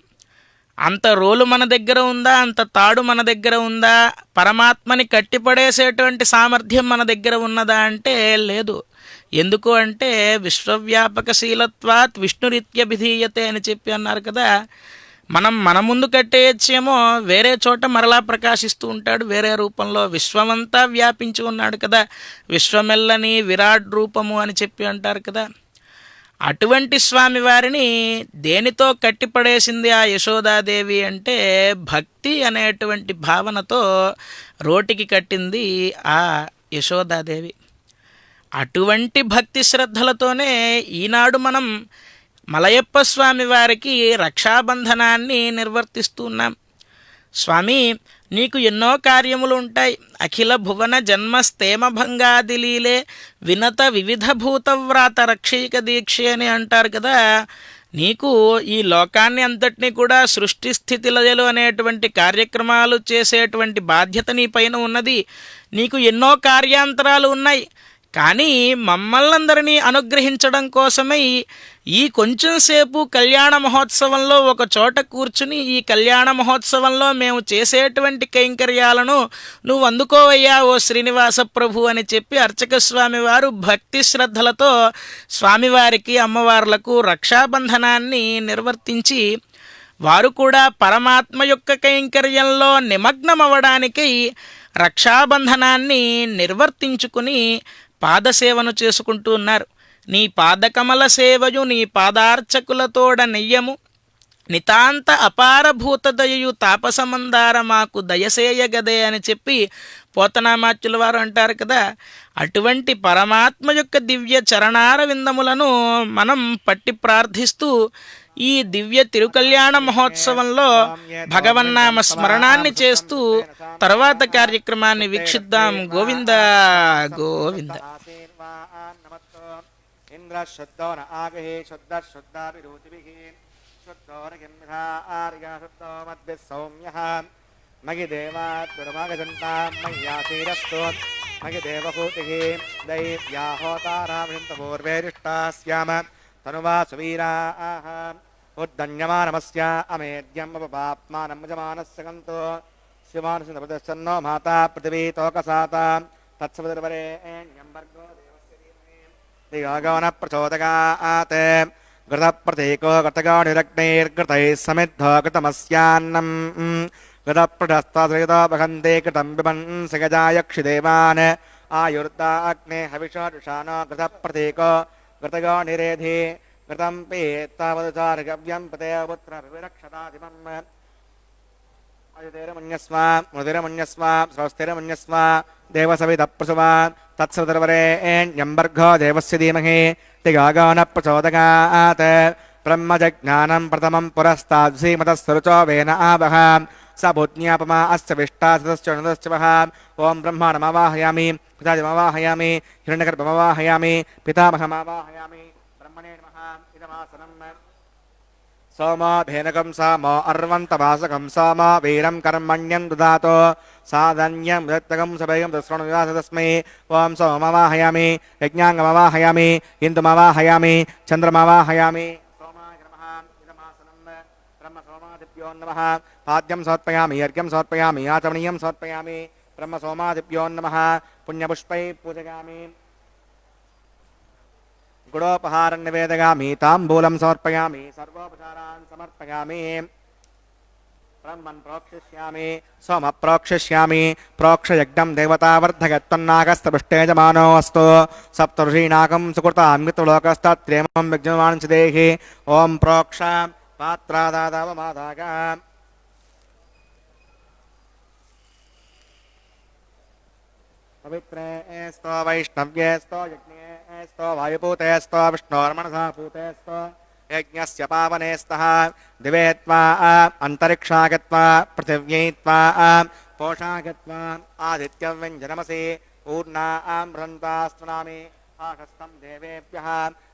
అంత రోలు మన దగ్గర ఉందా? అంత తాడు మన దగ్గర ఉందా? పరమాత్మని కట్టిపడేసేటువంటి సామర్థ్యం మన దగ్గర ఉన్నదా అంటే లేదు. ఎందుకు అంటే విశ్వవ్యాపకశీలత్వాత్ విష్ణురిత్యభిధీయతే అని చెప్పి అన్నారు కదా. మనం మన ముందు కట్టేయచ్చేమో, వేరే చోట మరలా ప్రకాశిస్తూ ఉంటాడు వేరే రూపంలో. విశ్వమంతా వ్యాపించి ఉన్నాడు కదా. విశ్వమెల్లని విరాట్ రూపము అని చెప్పి అంటారు కదా. అటువంటి స్వామివారిని దేనితో కట్టిపడేసింది ఆ యశోదాదేవి అంటే భక్తి అనేటువంటి భావనతో రోటికి కట్టింది ఆ యశోదాదేవి. అటువంటి భక్తి శ్రద్ధలతోనే ఈనాడు మనం మలయప్ప స్వామి వారికి రక్షాబంధనాన్ని నిర్వర్తిస్తున్నాం. స్వామి, నీకు ఎన్నో కార్యములు ఉంటాయి. అఖిల భువన జన్మస్తేమ భంగాదిలీలే వినత వివిధ భూతవ్రాత రక్షైక దీక్ష అని అంటారు కదా. నీకు ఈ లోకాన్ని అంతటినీ కూడా సృష్టి స్థితిలయలు అనేటువంటి కార్యక్రమాలు చేసేటువంటి బాధ్యత నీ పైన ఉన్నది. నీకు ఎన్నో కార్యాంతరాలు ఉన్నాయి. కానీ మమ్మల్నందరినీ అనుగ్రహించడం కోసమై ఈ కొంచెం సేపు కళ్యాణ మహోత్సవంలో ఒక చోట కూర్చుని ఈ కళ్యాణ మహోత్సవంలో మేము చేసేటువంటి కైంకర్యాలను నువ్వు అందుకోవయ్యా ఓ శ్రీనివాస ప్రభు అని చెప్పి అర్చక స్వామి వారు భక్తి శ్రద్ధలతో స్వామివారికి అమ్మవార్లకు రక్షాబంధనాన్ని నిర్వర్తించి వారు కూడా పరమాత్మ యొక్క కైంకర్యంలో నిమగ్నమవ్వడానికై రక్షాబంధనాన్ని నిర్వర్తించుకుని పాదసేవను చేసుకుంటూ ఉన్నారు. నీ పాదకమల సేవయు నీ పాదార్చకులతోడ నెయ్యము నితాంత అపారభూత దయయు తాపసమందార మాకు దయసేయగదే అని చెప్పి పోతనామాచ్యుల వారు అంటారు కదా. అటువంటి పరమాత్మ యొక్క దివ్య చరణార విందములను మనం పట్టి ప్రార్థిస్తూ ఈ దివ్య తిరుకల్యాణ మహోత్సవంలో భగవన్నామ స్మరణాన్ని చేస్తూ తర్వాత కార్యక్రమాన్ని వీక్షిద్దాం. గోవింద గోవింద.
ఇంద్ర శుద్ధో న ఆగహే శుద్ధ శుద్ధాభిరుచిభిః శుద్ధో రగిమ్హా ఆర్య శుద్ధో మద్భిః సౌమ్యః మగి దేవాత్మగజంతాం మయ్యాసీరస్తో మగి దేవహూతిః దైవ్యా హోతారామృత పూర్వేరిష్టాస్యామ తనువా సువీరాః ఉద్దన్యమానమస్య అమేద్యం అపపాప్మానం యజమానస్య కంతో శివానుసంత ప్రదర్శన్నో మాతా పృథివీ తోకసాత తత్సవితుర్వరేణ్యం భర్గో దేవస్య ధీమహి ధియో న ప్రచోదయాత్ ఘృతప్రతీకో ఘృతగానిరగ్నైర్ఘృతైः సమిద్ధో ఘృతమస్యాన్నం ఘృతప్రఢస్తశ్రయతో భగంతే ఘృతం పిబన్ సగజాయక్షిదేవాన్ ఆయుర్దాగ్నే హవిషాడుషానో ఘృతప్రతీకో ఘృతగానిరేధి ఘృతం పీత్తావదుచార్గవ్యం పతే పుత్రర్విరక్షతాధిమం అదితేరమన్యస్వ మృదిరమన్యస్వ స్రవస్థిరమన్యస్వ దేవసవితప్రసువ తత్సవితుర్వరేణ్యం భర్గో దేవస్య ధీమహి ధియో న ప్రచోదయాత్ బ్రహ్మజజ్ఞానం ప్రథమం పురస్తాద్శ్రీమతస్సురుచో వేన ఆవహ స భూజ్ఞాపమా అస్య విష్టాసతశ్చ వహ. ఓం బ్రహ్మాణమవాహయామి పితాజమవాహయామి హిరణ్యగర్భమవాహయామి పితామహమవాహయామి బ్రహ్మణే నమః. ఇదమాసనం సోమో భేనకం సామో అర్వంతవాసకం సోమో వీరం కర్మణ్యం దదాతో సాధన్యం దత్తకం సభయం దశ్రణుయాస తస్మై. ఓం సోమవాహయామి యజ్ఞాంగమవాహయామి ఇందుమవాహయామి చంద్రమవాహయామి సోమాయ నమః. ఇదమాసనం బ్రహ్మ సోమాదిభ్యో నమః. పాద్యం సమర్పయామి అర్ఘ్యం సమర్పయామి ఆచమనీయం సమర్పయామి బ్రహ్మ సోమాదిభ్యో నమః. పుణ్యపుష్పై పూజయామి గుడోపహారం నివేదయామి తాంబూలం సమర్పయామి సర్వోపచారాన్ సమర్పయామి. బ్రహ్మన్ ప్రోక్షిష్యామి సోమ ప్రోక్షిష్యామి ప్రోక్షయజ్ఞం దేవతావర్ధగత్వన్నాగస్తపుష్టేజమానో అస్తు సప్తఋషీనాకం సుకృతాం మిత్రలోకస్తత్రేమం విజ్ఞమానం చ దేహి. ఓం ప్రోక్ష పాత్రాదాదవమాదాగ పవిత్రేస్తో వైష్ణవ్యేస్తో యజ్ఞేస్తో వాయుపూతేస్తో విష్ణోర్మనసా పూతేస్తో యజ్ఞస్య పావనేస్తః దివే త్వా అంతరిక్షాగత్వా పృథివ్యై త్వా పోషాగత్వా ఆదిత్యవ్యంజనమసి ఊర్ణాం బృహంతాస్తనామి ఆకస్తం దేవేభ్యः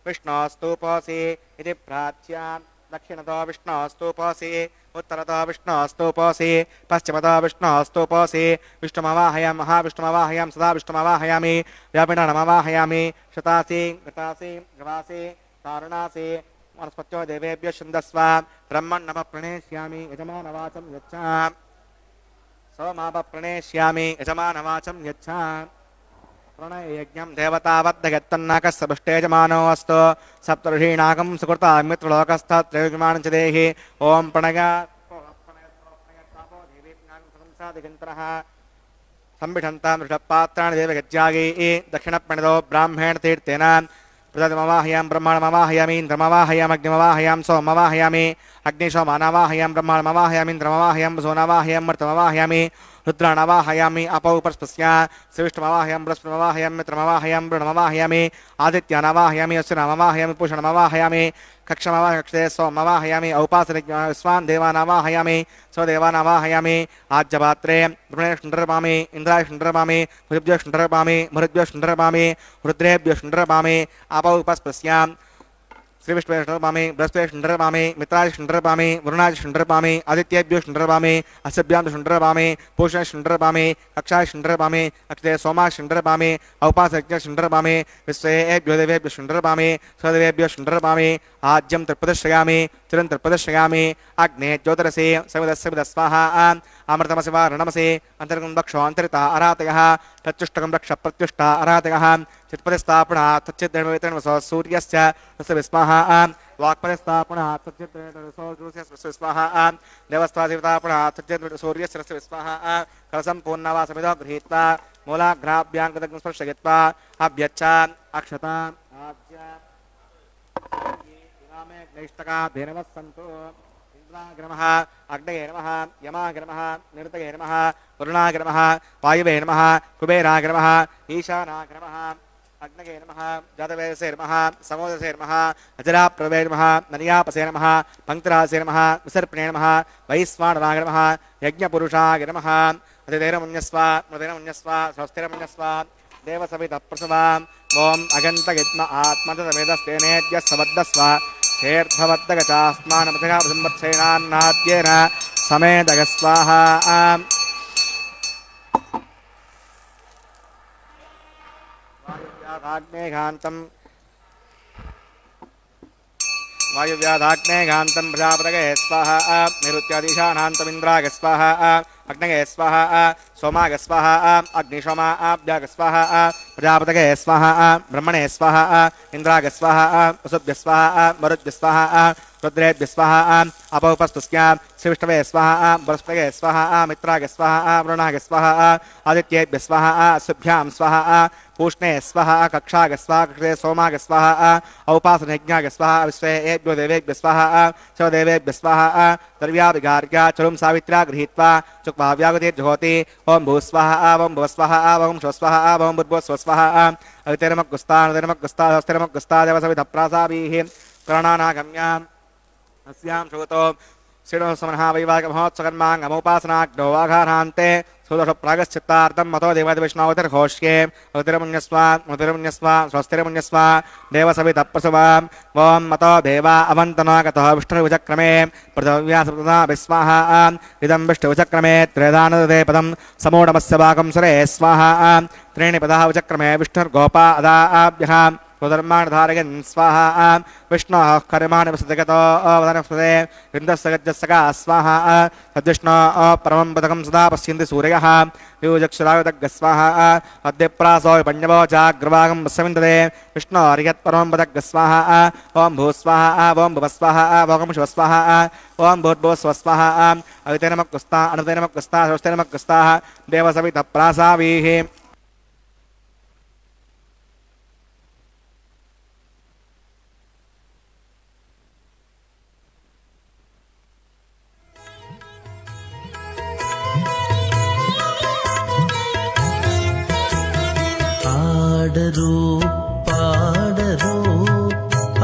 విష్ణోస్తూపోసి ఇది ప్రాచ్యా. దక్షిణతో విష్ణోస్తూపోసి ఉత్తరతో విష్ణోస్తూపోసి పశ్చిమతో విష్ణోస్తూపోసి. విష్ణుమవాహయామి మహావిష్ణుమవాహయామి సదా విష్ణుమవాహయామి వ్యాపినమవాహయామి శతాసి గతాసి గవాసి తారుణాసి వనస్పత్యో దేవేభ్యో ఛందస్వ. బ్రహ్మణ్ణమ ప్రణేష్యామి యజమానవాచం యచ్చ సోమాప ప్రణేష్యామి యజమానవాచం యచ్చ. ప్రణయయజ్ఞం దేవతావర్ధగత్తన్నాకస్సపుష్టేజమానో అస్తు సప్తఋషీనాకం సుకృతాం మిత్రలోకస్తత్రేయజమానం చ దేహి. ఓం ప్రణయ సంభిషంతాం ఋషపాత్రాణి దేవగత్యాగీ. దక్షిణప్రణిదో బ్రాహ్మణ తీర్థేన ప్రజమవాహయాం బ్రహ్మాణమవాహయామి ఇంద్రమవాహయాం అగ్నిమవాహయాం సోమవాహయామి అగ్నిశోమానవాహయాం బ్రహ్మాణమవాహయామి ఇంద్రమవాహయాం సోనవాహయాం మృతమవాహయామి రుద్రాణవాహయామి అపౌపస్పస్య శ్రీవిష్ణుమవాహయాం బృహస్పతిమవాహయాం మిత్రమవాహయాం వృణమవాహయామి ఆదిత్యానవాహయామి అశ్వినమవాహయామి పూషణమవాహయామి कक्षमावाहक्षते सोमवाहयामि औपासनिज्ञाः विश्वान् देवानावाहयामि स्वदेवानावाहयामि आज्यपात्रे ब्रह्मणे शुण्डरपामि इन्द्राय शुण्डरपामि भुजभ्यो शुण्डरपामि मरुद्भ्यो शुण्डरपामि रुद्रेभ्यो शुण्डरपामि आपौ उपस्पृश्याम् श्रीविष्णुवे शुण्डरपामि बृहस्पते शुण्डरपामि मित्राय शुण्डरपामि वरुणाय शुण्डरपामि आदित्येभ्यो शुण्डरपामि अस्यभ्यां शुण्डरपामि पूषणे शुण्डरपामि कक्षाय शुण्डरपामि अक्षते सोमाय शुण्डरपामि औपासज्ञ शुण्डरपामि विश्वेभ्यो देवेभ्यो शुण्डरपामि स्वदेवेभ्यो शुण्डरपामि आज्यं तर्पदर्शयामि चिरं तर्पदर्शयामि अग्ने ज्योतिरसि सविदस्सविद स्वाहा अमृतमसि वा ऋणमसि अन्तर्गं रक्षो अन्तरिता अरातयः प्रत्युष्टकं रक्ष प्रत्युष्टा अरातयः चित्पतिस्थापना तच्चिद्वसो सूर्यस्य तस्य विस्महा वाक्पतिस्थापना तच्चिद्वसो सूर्यस्य विस्महा देवस्तादिवतापना तच्चिद् सूर्यस्य तस्य विस्महा कलशं पूर्णवा समिधो गृहीत्वा मूलाग्राभ्यां कृतज्ञं स्पर्शयित्वा अभ्यच्छ अक्षता आज्य इमामे नैष्टका धेनवः सन्तु इंद्राय नमः अग्नये नमः यमाय नमः निरुतये नमः वरुणाय नमः वायुवे नमः कुबेराय नमः ईशानाय नमः अग्नये नमः जातवेदसे नमः समोदसे नमः अजराप्रवे नमः ननियापसे नमः पङ्क्तिरासे नमः विसर्पणे नमः वैश्वानराय नमः यज्ञपुरुषाय नमः अतिथैरमुन्यस्व मृतिरमुन्यस्व स्वस्तिरमुन्यस्व देवसवितः प्रसवाम् ॐ अगन्तयत्म आत्मतमेदस्तेनेद्यः सवद्दस्व हेर्धवद्दगचास्मानमथगा संवत्सेनान्नाद्येन समेदगस्वाहा वायुव्याधाग्नेघान्तं प्रजापतये स्वाहा निरुत्यादिशानान्तमिन्द्राय स्वाहा अग्नये स्वाहा सोमाय स्वाहा अग्निशोमाभ्याग स्वाहा प्रजापतये स्वाहा ब्रह्मणे स्वाहा इंद्राय स्वाहा वसुभ्य स्वाहा मरुद्भ्य स्वाहा रुद्रेभ्य स्वाहा अपौपस्तुस्यां श्रीविष्णवे स्वाहा बृहस्पतये स्वाहा मित्राय स्वाहा वरुणाय स्वाहा आदित्येभ्य स्वाहा सुभ्यां स्वाहा पूष्णे स्वाहा कक्षाय स्वाहा कक्षे सोमाय स्वाहा औपासनयज्ञाय स्वाहा विश्वेभ्यो देवेभ्य स्वाहा स्वदेवेभ्य स्वाहा द्रव्याभिगार्या चरुं सावित्र्या गृहीत्वा चुक्वाव्यागतिर्जुहोति ओं भूस्वाहा ओं भुवस्वाहा ओं स्वस्वाहा ओं भूर्भुवस्वस्वाहा अवितिरमग्गुस्ता हस्तिरमग्गुस्ता देवसविधप्रासाभिः प्राणानागम्याम् अस्यां श्रुतो श्रीणो समनः वैवाहिकमहोत्सकर्माङ्गमोपासनाग्नो वाघारान्ते सुदोषप्रागश्चित्तार्थं मतो देवादिविष्णोतिर्घोष्ये अतिरमुन्यस्वा स्वस्तिरमुन्यस्वा देवसवितप्रसवाम् ॐ मतो देवा अवन्तनागतः विष्णुविचक्रमे पृथिव्या विस्वाहा इदं विष्णुविचक्रमे त्रेधानदे पदं समूढमस्य वाकं सुरे स्वाहा त्रीणि पदः विचक्रमे विष्णुर्गोपा अदाभ्यः स्वधर्माणधारयन् स्वाहा विष्णोः कर्माणि वसतिगतो वदनस्पते इन्द्रस्सगज्जस्सका स्वाहा तद्विष्णो परमं पदकं सदा पश्यन्ति सूर्यः योजक्षरायुतग्गः स्वाहा अद्यप्रासो पञ्चवो चाग्रवागं वस्सविन्दते विष्णोर्यत्परमं पदग्गः स्वाहा ॐ भूस्वाहा ॐ भुवस्वाहा ॐ शिवस्वाहा ॐ भूर्भुवस्वस्वाहा अवितेनमग्गस्ता अनुतेनमग्गस्ता स्वस्तेनमग्गस्ताः देवसवितः प्रासावीः
పాడరు పాడరు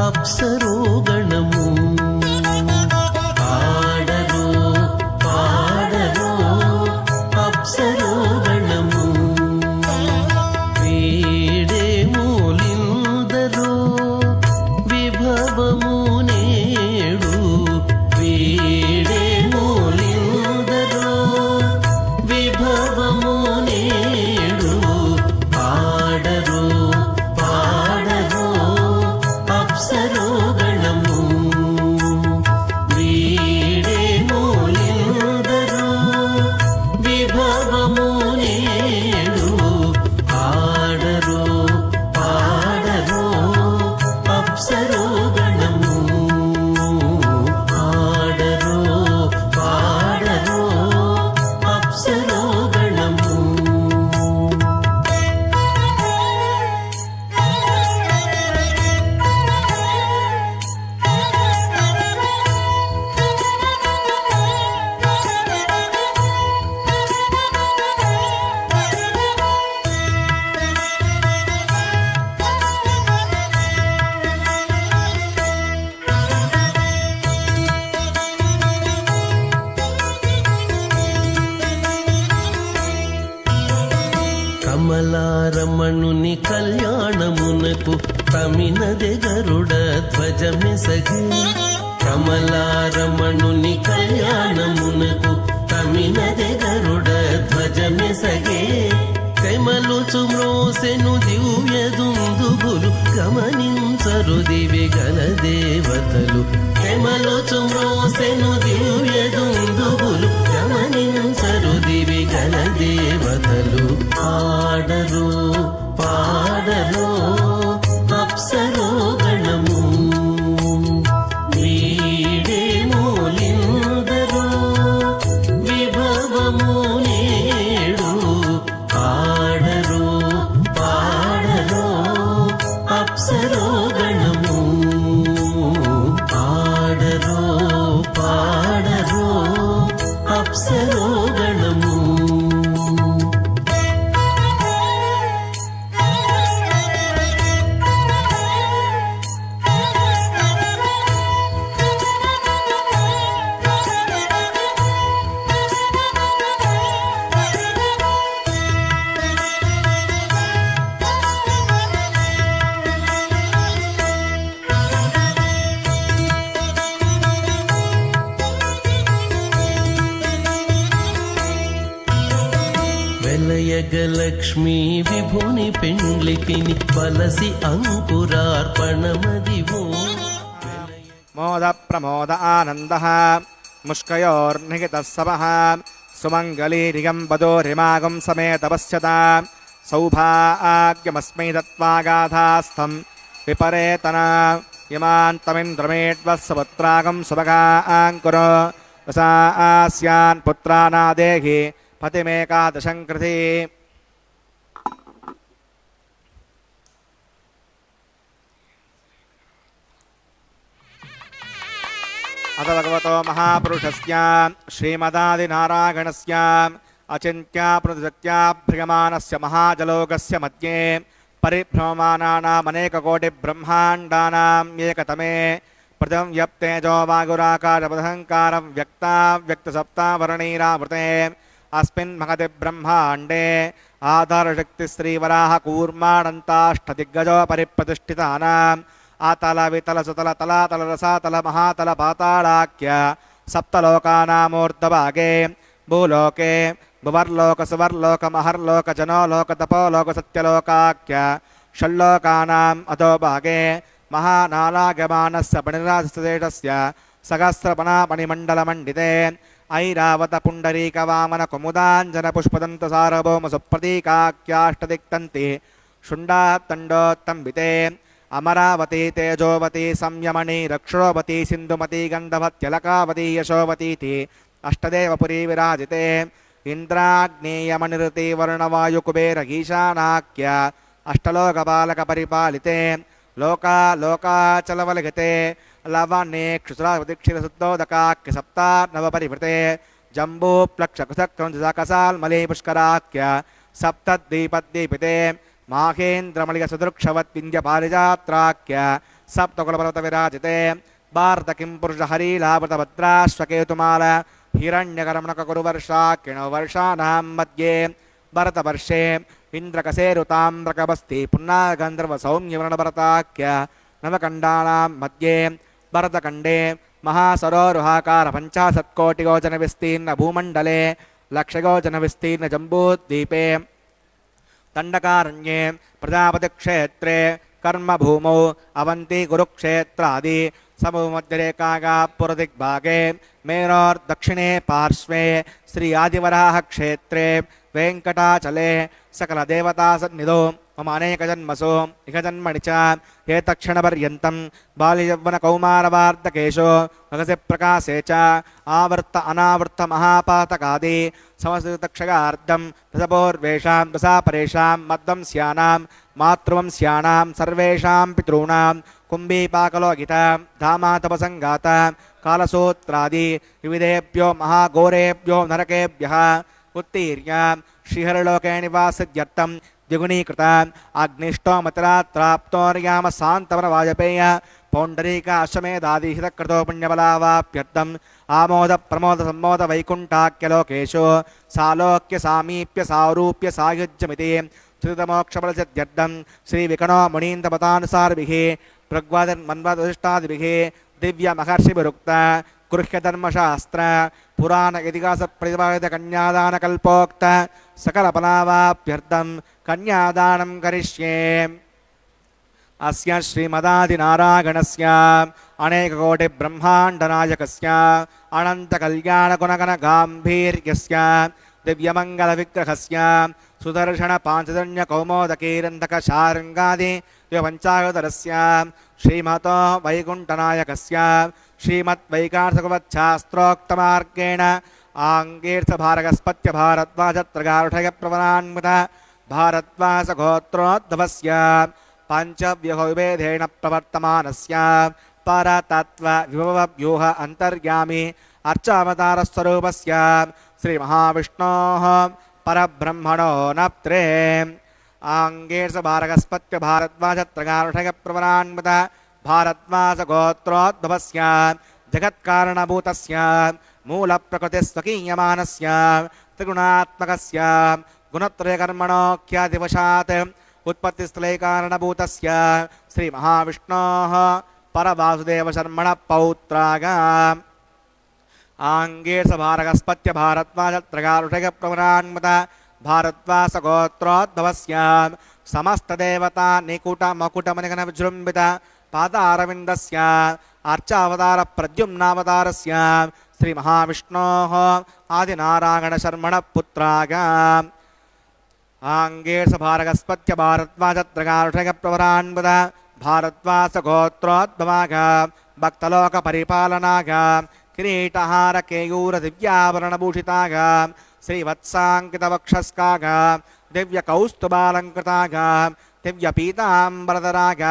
అప్సరో గణము పాడరు పాడరు అప్సరో గణము వీడే మూలిందరో విభవము నేడు వీడే మూలిందరో విభవము నేడు పాడరు కమలారమణుని కళ్యాణమునకు తమినదె గరుడ ధ్వజమెసగే కమలారమణుని కళ్యాణమునకు తమినదె గరుడ ధ్వజమెసగే కైమలుచు మ్రోసెను దివ్య దుందుబులు గమనించరు దివి గల దేవతలు కైమలుచు మ్రోసెను దివ్య దుందుబులు గమనించరు దివి గల దేవతలు పాడరు పాడరు అప్సరో గణము వీడే మూలిందరు విభవము నేడు పాడరు పాడరు అప్సరో గణము పాడరు పాడరు అప్సరో గణము వెలయగలక్ష్మీ విభుని పెండ్లికిని బలసి అంకురార్పణమదివో
మోద ప్రమోద ఆనంద ముష్కయోర్నిహితः సమః సుమంగళీరిగంబదోరిమాగం సమేతపశ్యత సౌభాగ్యమస్మై దత్వాగాధాస్థం విపరేతన ఇమాంతమింద్రమేడ్వస్సపుత్రాగం సుభగాంకురో వసాస్యాన్ పుత్రానాదేహి పతిమేకాదశం కృతి. అత భగవతో మహాపురుషస్య శ్రీమదాదినారాయణస్య అచింత్యాప్రతిశత్యాభ్రియమానస్య మహాజలోకస్య మధ్యే పరిభ్రమమానానామనేకకోటిబ్రహ్మాండానాం ఏకతమే ప్రథం వ్యప్తేజో వాగురాకారపదహంకారం వ్యక్తావ్యక్తసప్తావరణీరామృతే అస్మిన్ మహతి బ్రహ్మాండే ఆధారశక్తిశ్రీవరాహ కూర్మాణంతాష్టదిగ్గజో పరిప్రతిష్ఠితానాం ఆతల వితల సుతల తలాతల రసాతల మహాతల పాతాళాఖ్య సప్తలోకానామూర్ధభాగే భూలోకే భువర్లోక సువర్లోక మహర్లోక జనోలోక తపోలోక సత్యలోకాఖ్య షల్లోకానాం అధోభాగే మహానాలాగమానస్య పణిరాజస్తేజస్య సహస్రపణాపణిమండలమండితే ఐరావత పుండరీక వామన కుముదాంజన పుష్పదంత సారభౌమ సుప్రతీకాఖ్యాష్టదిక్తంతి శుండాతండోత్తంబితే అమరావతి తేజోవతి సంయమణి రక్షోవతి సింధుమతి గంధవత్యలకావతి యశోవతీతి అష్టదేవపురీ విరాజితే ఇంద్రాగ్నేయమనిరుతి వర్ణవాయుకుబేర ఈశానాఖ్య అష్టలోకపాలక పరిపాలితే లోకా లోకాచలవలగతే లవణే క్షురావతిక్షిరశుద్ధోదకాఖ్య సప్తార్ణవపరివృతే జంబూప్లక్షకుసక్రంజకసాల్మలే పుష్కరాఖ్య సప్తద్వీపద్వీపితే మాహేంద్రమళిగసదృక్షవద్వింధ్యపారిజాత్రాఖ్య సప్తకులపర్వత విరాజితే భారత కిం పురుష హరీలాభృతభద్రాశ్వకేతుమాల హిరణ్యకరమణకకురువర్షాకిణో వర్షానాం మధ్యే భరతవర్షే ఇంద్రకసేరుతామ్రకబస్తి పున్నాగంధర్వ సౌమ్యవర్ణభరతాఖ్య నవకండానాం మధ్యే భరతఖండే మహాసరోరుహాకార పంచాశత్కోటిగోజన విస్తీర్ణ భూమండలే లక్షగోజన విస్తీర్ణ జంబూద్వీపే దండకారణ్యే ప్రజాపతిక్షేత్రే కర్మభూమౌ అవంతి కురుక్షేత్రాది సమూమధ్యరేఖాగా పురదిగ్భాగే మేరోర్దక్షిణే పార్శ్వే శ్రీ ఆదివరాహ క్షేత్రే వెంకటాచలే సకల దేవతా సన్నిధో మమ అనేక జన్మసు ఇక జన్మని చ ఏతక్షణపర్యంతం బాల్యయౌవన కౌమారవార్ధకేషు అగసి ప్రకాశే చ ఆవర్త అనావర్త మహాపాతకాది సమస్తక్షగార్థం దశపూర్వేషాం దశాపరేషాం మద్వంస్యానాం మాతృవంస్యానాం సర్వేషాం పితॄణాం కుంభీపాకలోగిత ధామాతపసంగాత కాలసూత్రాది వివిధేభ్యో మహాఘోరేభ్యో నరకేభ్యః ఉత్తీర్య శ్రీహరిలోకే నివాసిత్యర్థం ద్విగుణీకృత అగ్నిష్టోమతిరాత్రాప్తోర్యామ శాంతవన వాజపేయ పౌండరీక అశ్వమేధాదిహితకృతో పుణ్యబలావాప్యర్థం ఆమోద ప్రమోద సంమోద వైకుంఠాఖ్యలోకేషు సాలోక్య సామీప్య సారూప్య సాయుజ్యమితి శ్రీతమోక్షబలసిద్ధ్యర్థం శ్రీ వికణో మునీంద్రమతానుసారిభిः ఋగ్వేదన్మన్వదృష్టాదిభిः దివ్య మహర్షిభిరుక్త గృహ్యధర్మశాస్త్ర పురాణ ఇతిహాస ప్రతిపాదిత కన్యాదానకల్పోక్త సకల ఫలావాప్యర్థం కన్యాదానం కరిష్యే. అస్య శ్రీమదాదినారాయణస్య అనేకకోటి బ్రహ్మాండనాయకస్య అనంత కళ్యాణ గుణగణ గాంభీర్యస్య దివ్యమంగళ విగ్రహస్య సుదర్శన పాంచజన్య కౌమోదకీరంధక శారంగాది పంచాయుధరస్య శ్రీమతో వైకుంఠనాయకస్య శ్రీమద్వైకార్థకవచ్ఛాస్త్రోక్తమార్గేణ ఆంగీర్థభారగస్పత్య భారద్వాజత్రగారుఠయ ప్రవరాన్విత భారద్వాసగోత్రోద్భవస్య పంచవ్యూహవిభేదేన ప్రవర్తమానస్య పరతత్వ విభవవ్యూహ అంతర్యామి అర్చావతారస్వరూపస్య శ్రీమహావిష్ణోః పరబ్రహ్మణో నప్త్రే ఆంగీర్షభారగస్పత్య భారద్వాజత్రగారుఠయ ప్రవరాన్విత భారద్వాసగోత్రోద్భవస్య జగత్కారణభూతస్య మూలప్రకృతిస్వకీయమానస్య త్రిగుణాత్మకస్య గుణత్రయకర్మణోఖ్యాదివశాత్ ఉత్పత్తిస్థలే కారణభూతస్య శ్రీమహావిష్ణోః పరవాసుదేవశర్మణ పౌత్రాగ ఆంగీర్షభారగస్పత్య భారద్వాజత్రగారుఠయ ప్రవరాన్విత భారద్వాసగోత్రోద్భవస్య సమస్తదేవతా నికుట మకుటమనిగణ విజృంభిత పాదారవిందస్య అర్చావతార ప్రద్యుమ్నావతారస్య శ్రీమహావిష్ణోః ఆదినారాయణశర్మణ పుత్రాగ ఆంగీర్షభారగస్పత్య భారద్వాజత్రగారుఠయ ప్రవరాన్విత భారద్వాసగోత్రోద్భవాగ భక్తలోక పరిపాలనాగ కిరీటహార కేయూర దివ్యాభరణభూషితాగ శ్రీవత్సాంకితవక్షస్కాగ దివ్య కౌస్తుభాలంకృతాగ దివ్య పీతాంబరధరాగ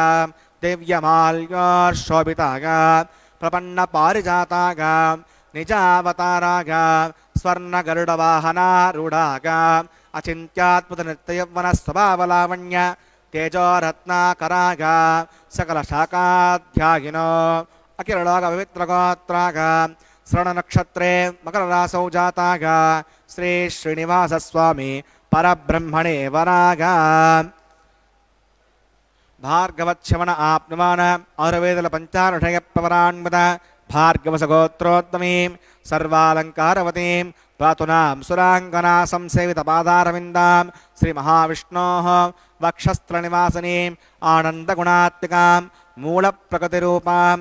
దివ్యమాల్యోర్శోభితాగ ప్రపన్న పారిజాతాగ నిజావతారాగ స్వర్ణ గరుడ వాహనారూఢాగ అచింత్యాద్భుత నృత్యయవ్వన స్వభావలావణ్య తేజోరత్నాకరాగ సకల శాఖాధ్యాయినో అఖిలలోక పవిత్రగోత్రాగ శ్రవణ నక్షత్రే మకర రాసౌ జాతాగ శ్రీ శ్రీనివాసస్వామి పరబ్రహ్మణే వరాగ భార్గవశ్రవణ ఆప్నుమాన ఆయుర్వేదల పంచానుషయ ప్రవరాన్విత భార్గవసగోత్రోత్తమీం సర్వాలంకారవతీం పాతునాం సురాంగనా సంసేవిత పాదారవిందాం శ్రీమహావిష్ణోః వక్షస్థలనివాసనీం ఆనందగుణాత్మికాం మూలప్రకృతిరూపాం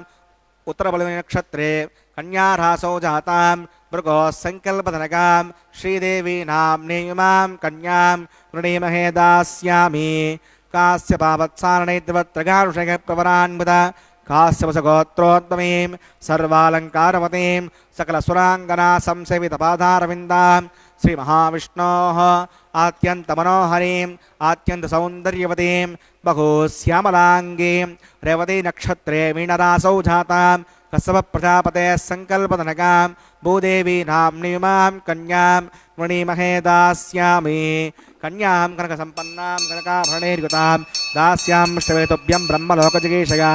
ఉత్తరబలమి నక్షత్రే కన్యారాసౌ జాతాం భృగో సంకల్పధనకాం శ్రీదేవి నామ్నీయుమాం కన్యాం వృణీమహే దాస్యామి కాశ్యపావత్సారణైద్వత్రగారుషయ ప్రవరాన్విత కాశ్యపసగోత్రోత్తమీం సర్వాలంకారవతీం సకల సురాంగనా సంసేవిత పాదారవిందాం శ్రీమహావిష్ణోః ఆత్యంత మనోహరీం ఆత్యంత సౌందర్యవతీం బహూశ్యామలాంగీం రేవతీ నక్షత్రే మీనరాసౌ జాతాం కశ్యప ప్రజాపతే సంకల్పధనకాం భూదేవి నామ్నీయుమాం కన్యాం వృణీమహే దాస్యామి కన్యాం కనక సంపన్నాం కనకాభరణైర్యుతాం దాస్యాం శ్రవేతుభ్యం బ్రహ్మలోకజిగీషయా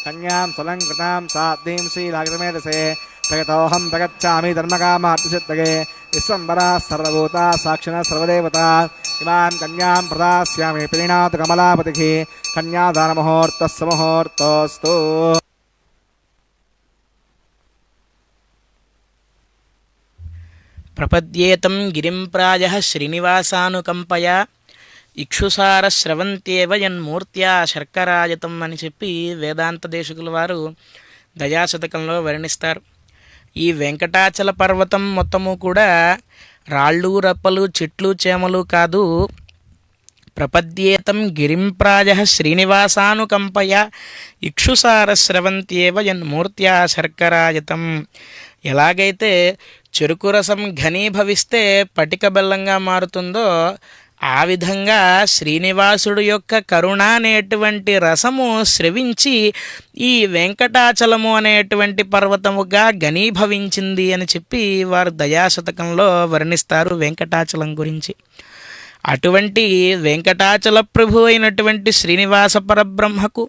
కన్యాం సులంకృతాం సాధ్వీం శ్రీరాగతమేధసే ప్రగతోహం ప్రగచ్చామి ధర్మకామార్థసిద్ధగే విశ్వంబరా సర్వభూతా సాక్షిణ సర్వదేవతా ఇమాం కన్యాం ప్రదాస్యామి ప్రీణాతు కమలాపతిః కన్యాదానముహూర్తస్సు ముహూర్తోస్తు.
ప్రపద్యేతం గిరిం ప్రాయః శ్రీనివాసానుకంపయా ఇక్షుసారస్రవంత్యేవ యన్మూర్త్యా శర్కరాయతం అని చెప్పి వేదాంత దేశకుల వారు దయాశతకంలో వర్ణిస్తారు. ఈ వెంకటాచల పర్వతం మొత్తము కూడా రాళ్ళు రప్పలు చెట్లు చేమలు కాదు. ప్రపద్యేతం గిరిం ప్రాయః శ్రీనివాసానుకంపయ ఇక్షుసారస్రవంత్యేవ యన్మూర్త్యా శర్కరాయతం. ఎలాగైతే చెరుకు రసం ఘనీభవిస్తే పటిక బెల్లంగా మారుతుందో ఆ విధంగా శ్రీనివాసుడు యొక్క కరుణ అనేటువంటి రసము స్రవించి ఈ వెంకటాచలము అనేటువంటి పర్వతముగా ఘనీభవించింది అని చెప్పి వారు దయాశతకంలో వర్ణిస్తారు వెంకటాచలం గురించి. అటువంటి వెంకటాచల ప్రభు అయినటువంటి శ్రీనివాస పరబ్రహ్మకు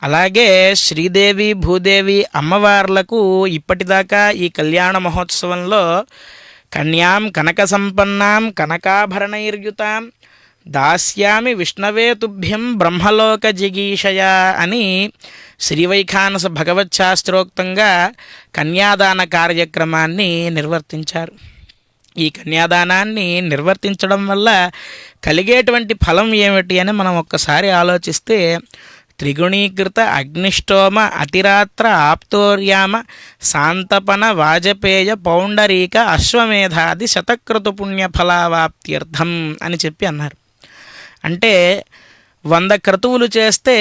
అలాగే శ్రీదేవి భూదేవి అమ్మవార్లకు ఇప్పటిదాకా ఈ కళ్యాణ మహోత్సవంలో కన్యాం కనక సంపన్నాం కనకాభరణైర్యుతాం దాస్యామి విష్ణవే తుభ్యం బ్రహ్మలోక జిగీషయ అని శ్రీవైఖానస భగవత్ శాస్త్రోక్తంగా కన్యాదాన కార్యక్రమాన్ని నిర్వర్తించారు. ఈ కన్యాదానాన్ని నిర్వర్తించడం వల్ల కలిగేటువంటి ఫలం ఏమిటి అని మనం ఒక్కసారి ఆలోచిస్తే, త్రిగుణీకృత అగ్నిష్టోమ అతిరాత్ర ఆప్తోర్యామ శాంతపన వాజపేయ పౌండరీక అశ్వమేధాది శతక్రతు పుణ్యఫలావాప్త్యర్థం అని చెప్పి అన్నారు. అంటే 100 క్రతువులు చేస్తే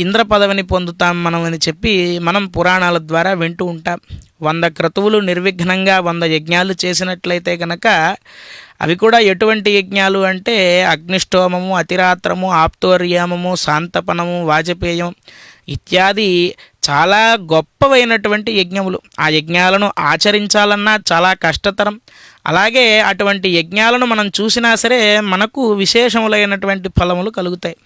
ఇంద్ర పదవిని పొందుతాం మనం అని చెప్పి మనం పురాణాల ద్వారా వింటూ ఉంటాం. 100 క్రతువులు నిర్విఘ్నంగా 100 యజ్ఞాలు చేసినట్లయితే కనుక అవి కూడా ఎటువంటి యజ్ఞాలు అంటే అగ్నిష్టోమము, అతిరాత్రము, ఆప్తోర్యామము, శాంతపనము, వాజపేయం ఇత్యాది చాలా గొప్పవైనటువంటి యజ్ఞములు. ఆ యజ్ఞాలను ఆచరించాలన్నా చాలా కష్టతరం. అలాగే అటువంటి యజ్ఞాలను మనం చూసినా సరే మనకు విశేషములైనటువంటి ఫలములు కలుగుతాయి.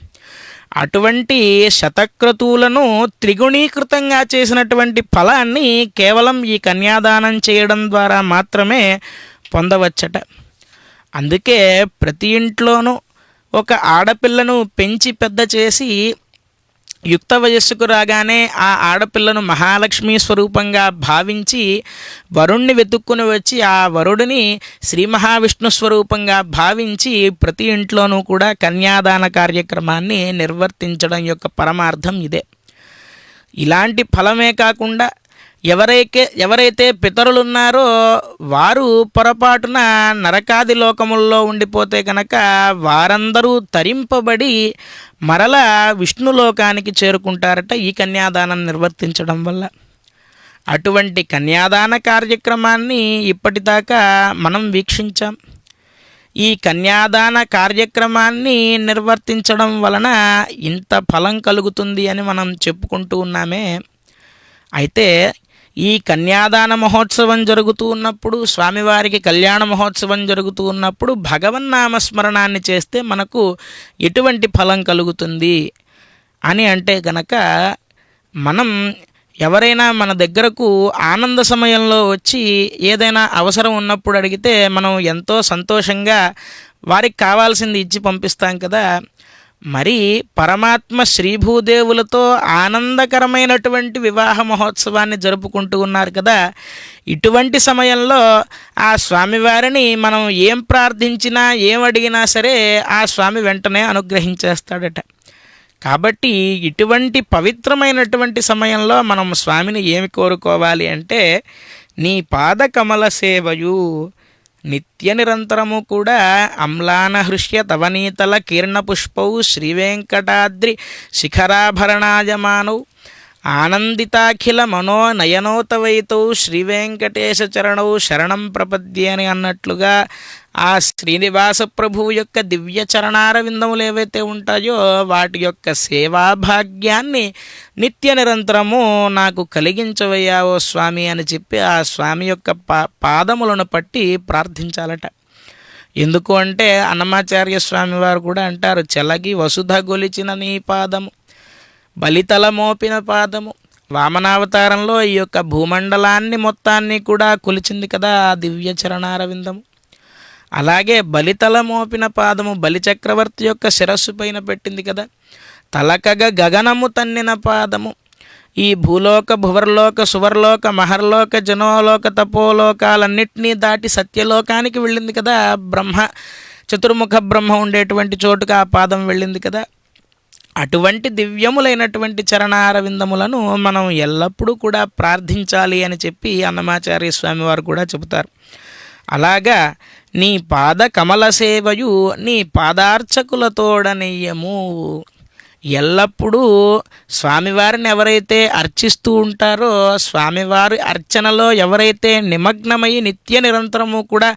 అటువంటి శతక్రతువులను త్రిగుణీకృతంగా చేసినటువంటి ఫలాన్ని కేవలం ఈ కన్యాదానం చేయడం ద్వారా మాత్రమే పొందవచ్చట. అందుకే ప్రతి ఇంట్లోనూ ఒక ఆడపిల్లను పెంచి పెద్ద చేసి యుక్త వయస్సుకు రాగానే ఆ ఆడపిల్లను మహాలక్ష్మి స్వరూపంగా భావించి వరుణ్ణి వెతుక్కుని వచ్చి ఆ వరుడిని శ్రీ మహావిష్ణు స్వరూపంగా భావించి ప్రతి ఇంట్లోనూ కూడా కన్యాదాన కార్యక్రమాన్ని నిర్వర్తించడం యొక్క పరమార్థం ఇదే. ఇలాంటి ఫలమే కాకుండా ఎవరైతే పితరులున్నారో వారు పొరపాటున నరకాది లోకముల్లో ఉండిపోతే కనుక వారందరూ తరింపబడి మరలా విష్ణులోకానికి చేరుకుంటారట ఈ కన్యాదానం నిర్వర్తించడం వల్ల. అటువంటి కన్యాదాన కార్యక్రమాన్ని ఇప్పటిదాకా మనం వీక్షించాం. ఈ కన్యాదాన కార్యక్రమాన్ని నిర్వర్తించడం వలన ఇంత ఫలం కలుగుతుంది అని మనం చెప్పుకుంటూ ఉన్నామే. అయితే ఈ కన్యాదాన మహోత్సవం జరుగుతూ ఉన్నప్పుడు, స్వామివారికి కళ్యాణ మహోత్సవం జరుగుతూ ఉన్నప్పుడు భగవన్నామస్మరణాన్ని చేస్తే మనకు ఎటువంటి ఫలం కలుగుతుంది అని అంటే గనక, మనం ఎవరైనా మన దగ్గరకు ఆనంద సమయంలో వచ్చి ఏదైనా అవసరం ఉన్నప్పుడు అడిగితే మనం ఎంతో సంతోషంగా వారికి కావాల్సింది ఇచ్చి పంపిస్తాం కదా. మరి పరమాత్మ శ్రీభూదేవులతో ఆనందకరమైనటువంటి వివాహ మహోత్సవాన్ని జరుపుకుంటూ ఉన్నారు కదా. ఇటువంటి సమయంలో ఆ స్వామివారిని మనం ఏం ప్రార్థించినా ఏం అడిగినా సరే ఆ స్వామి వెంటనే అనుగ్రహించేస్తాడట. కాబట్టి ఇటువంటి పవిత్రమైనటువంటి సమయంలో మనం స్వామిని ఏమి కోరుకోవాలి అంటే, నీ పాద కమల సేవయు నిత్య నిరంతరము కూడా అమ్లాన హృష్య తవనీతల కీర్ణపుష్పౌ శ్రీవేంకటాద్రి శిఖరాభరణాయమానౌ ఆనందితాఖిల మనోనయనోతవైతౌ శ్రీవేంకటేశ చరణౌ శరణం ప్రపద్యే అని అన్నట్లుగా ఆ శ్రీనివాస ప్రభువు యొక్క దివ్య చరణారవిందములు ఏవైతే ఉంటాయో వాటి యొక్క సేవాభాగ్యాన్ని నిత్య నిరంతరము నాకు కలిగించవయ్యావో స్వామి అని చెప్పి ఆ స్వామి యొక్క పాదములను పట్టి ప్రార్థించాలట. ఎందుకు అంటే అన్నమాచార్య స్వామి వారు కూడా అంటారు, చెలగి వసుధ గొలిచిన నీ పాదము, బలితల మోపిన పాదము. వామనావతారంలో ఈ యొక్క భూమండలాన్ని మొత్తాన్ని కూడా కొలిచింది కదా ఆ దివ్య చరణారవిందము. అలాగే బలితల మోపిన పాదము బలిచక్రవర్తి యొక్క శిరస్సు పైన పెట్టింది కదా. తలకగ గగనము తన్నిన పాదము ఈ భూలోక భువర్లోక సువర్లోక మహర్లోక జనోలోక తపోలోకాలన్నింటినీ దాటి సత్యలోకానికి వెళ్ళింది కదా. బ్రహ్మ చతుర్ముఖ బ్రహ్మ ఉండేటువంటి చోటుగా ఆ పాదం వెళ్ళింది కదా. అటువంటి దివ్యములైనటువంటి చరణారవిందములను మనం ఎల్లప్పుడూ కూడా ప్రార్థించాలి అని చెప్పి అన్నమాచార్య స్వామి వారు కూడా చెబుతారు. అలాగా నీ పాద కమల సేవయు నీ పాదార్చకులతోడనెయ్యము. ఎల్లప్పుడూ స్వామివారిని ఎవరైతే అర్చిస్తూ ఉంటారో, స్వామివారి అర్చనలో ఎవరైతే నిమగ్నమై నిత్య నిరంతరము కూడా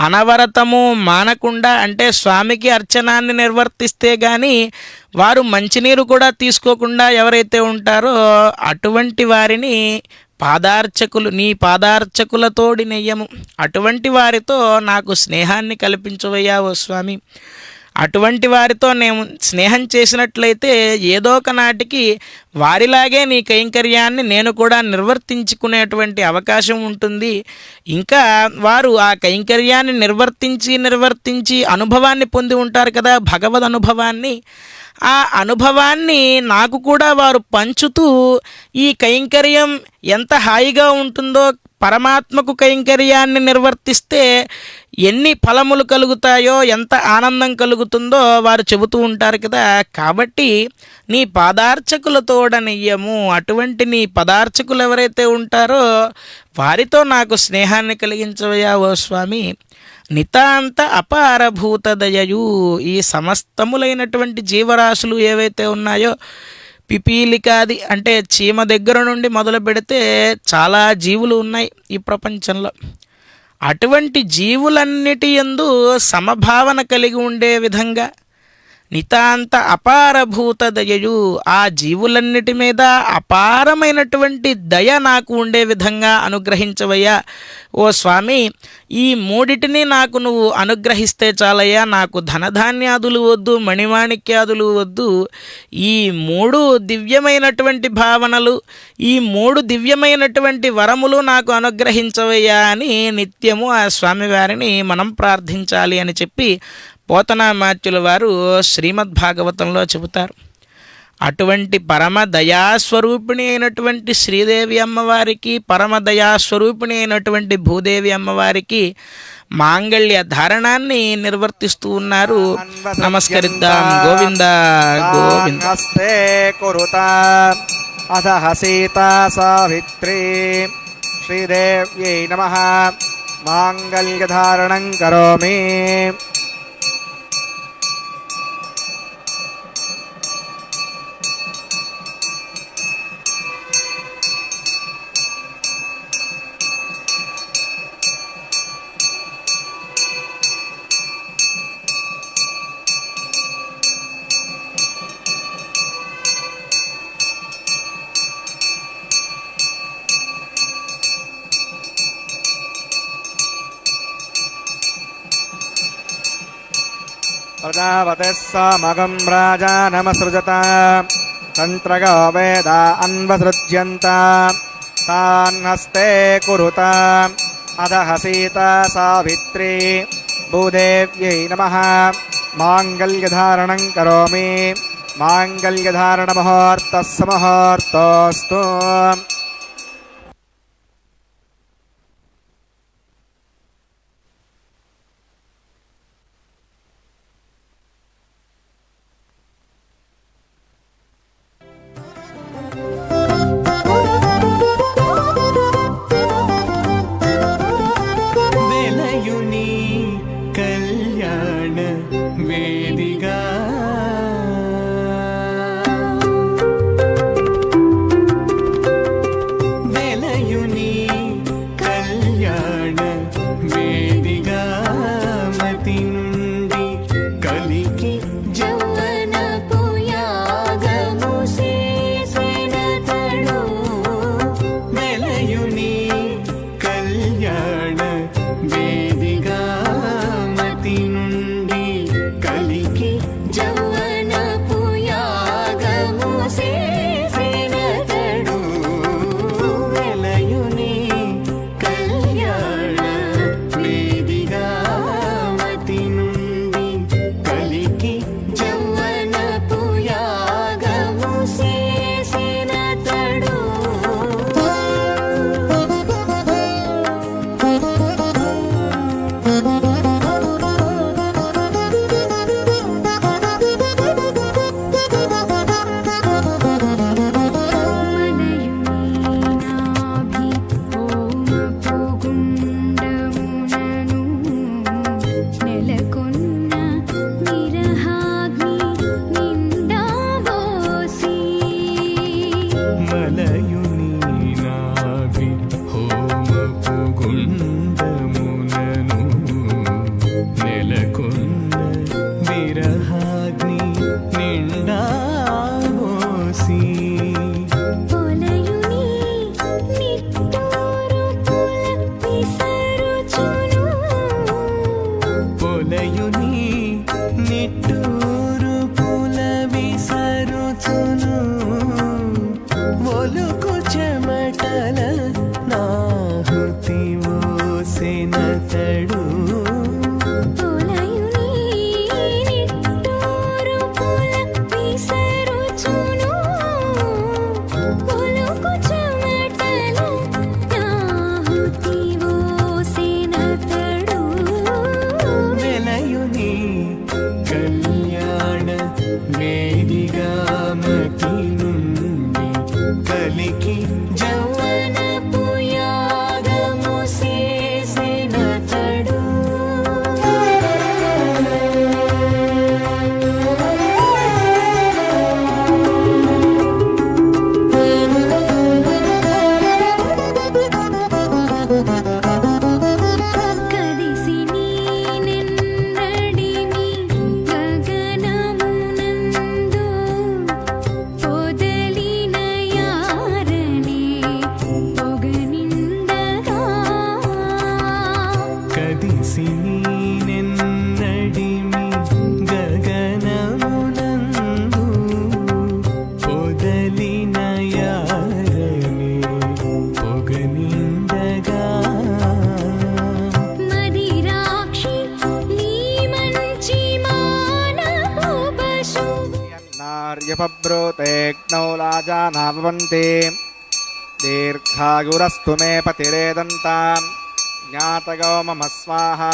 అనవరతము మానకుండా, అంటే స్వామికి అర్చనాన్ని నిర్వర్తిస్తే కానీ వారు మంచినీరు కూడా తీసుకోకుండా ఎవరైతే ఉంటారో అటువంటి వారిని నీ పాదార్చకులతోడి నెయ్యము. అటువంటి వారితో నాకు స్నేహాన్ని కల్పించవయ్యావో స్వామి. అటువంటి వారితో నేను స్నేహం చేసినట్లయితే ఏదో ఒక నాటికి వారిలాగే నీ కైంకర్యాన్ని నేను కూడా నిర్వర్తించుకునేటువంటి అవకాశం ఉంటుంది. ఇంకా వారు ఆ కైంకర్యాన్ని నిర్వర్తించి అనుభవాన్ని పొంది ఉంటారు కదా, భగవద్ అనుభవాన్ని. ఆ అనుభవాన్ని నాకు కూడా వారు పంచుతూ ఈ కైంకర్యం ఎంత హాయిగా ఉంటుందో, పరమాత్మకు కైంకర్యాన్ని నిర్వర్తిస్తే ఎన్ని ఫలములు కలుగుతాయో, ఎంత ఆనందం కలుగుతుందో వారు చెబుతూ ఉంటారు కదా. కాబట్టి నీ పాదార్చకులతోడనియ్యము, అటువంటి నీ పదార్చకులు ఎవరైతే ఉంటారో వారితో నాకు స్నేహాన్ని కలిగించవయ్యా ఓ స్వామి. నితాంత అపారభూత దయయు, ఈ సమస్తములైనటువంటి జీవరాశులు ఏవైతే ఉన్నాయో, పిపీలికాది అంటే చీమ దగ్గర నుండి మొదలు పెడితే చాలా జీవులు ఉన్నాయి ఈ ప్రపంచంలో. అటువంటి జీవులన్నిటి యందు సమభావన కలిగి ఉండే విధంగా నితాంత అపారభూత దయయు, ఆ జీవులన్నిటి మీద అపారమైనటువంటి దయ నాకు ఉండే విధంగా అనుగ్రహించవయ్యా ఓ స్వామి. ఈ మూడిటిని నాకు నువ్వు అనుగ్రహిస్తే చాలయ్యా, నాకు ధనధాన్యాదులు వద్దు, మణిమాణిక్యాదులు వద్దు. ఈ మూడు దివ్యమైనటువంటి భావనలు, ఈ మూడు దివ్యమైనటువంటి వరములు నాకు అనుగ్రహించవయ్యా అని నిత్యము ఆ స్వామివారిని మనం ప్రార్థించాలి అని చెప్పి పోతనామాత్యుల వారు శ్రీమద్భాగవతంలో చెబుతారు. అటువంటి పరమ దయాస్వరూపిణి అయినటువంటి శ్రీదేవి అమ్మవారికి, పరమ దయాస్వరూపిణి అయినటువంటి భూదేవి అమ్మవారికి మాంగళ్య ధారణాన్ని నిర్వర్తిస్తూ ఉన్నారు. నమస్కరిద్దాం. గోవింద గోవింద.
హస్తే కురుతా అథ సీతా సావిత్రీ శ్రీదేవ్యై నమః. మాంగళ్యధారణం కరోమి. प्रजापतिः सामगं राजानमसृजत तन्त्रगो वेदा अन्वसृज्यन्त तान् हस्ते कुरुत अधः सीता सावित्री भूदेव्यै नमः. माङ्गल्यधारणं करोमि. माङ्गल्यधारणमुहूर्तः मुहूर्तोऽस्तु.
వేదిగా మతి నుండి కలికి
అతడు వెలయుని కళ్యాణ వేదిగా మతి నుండి కలికి జౌవనపు యాగము చేసినతడు
కదిసి నీనెన్నడిమి గగనమునందు పొదలిన యారనే పొగనిండగా
కదిసి నీనెన్నడిమి గగనమునందు పొదలిన యారని పొగనిండగా
మదిరాక్షి నీ మంచి మానపు పశువు
నార్యపబ్రూతేగ్నౌ లాజానాభవంతి దీర్ఘాయురస్తు మే పతిరేదంతాం జ్ఞాతగో మమ స్వాహా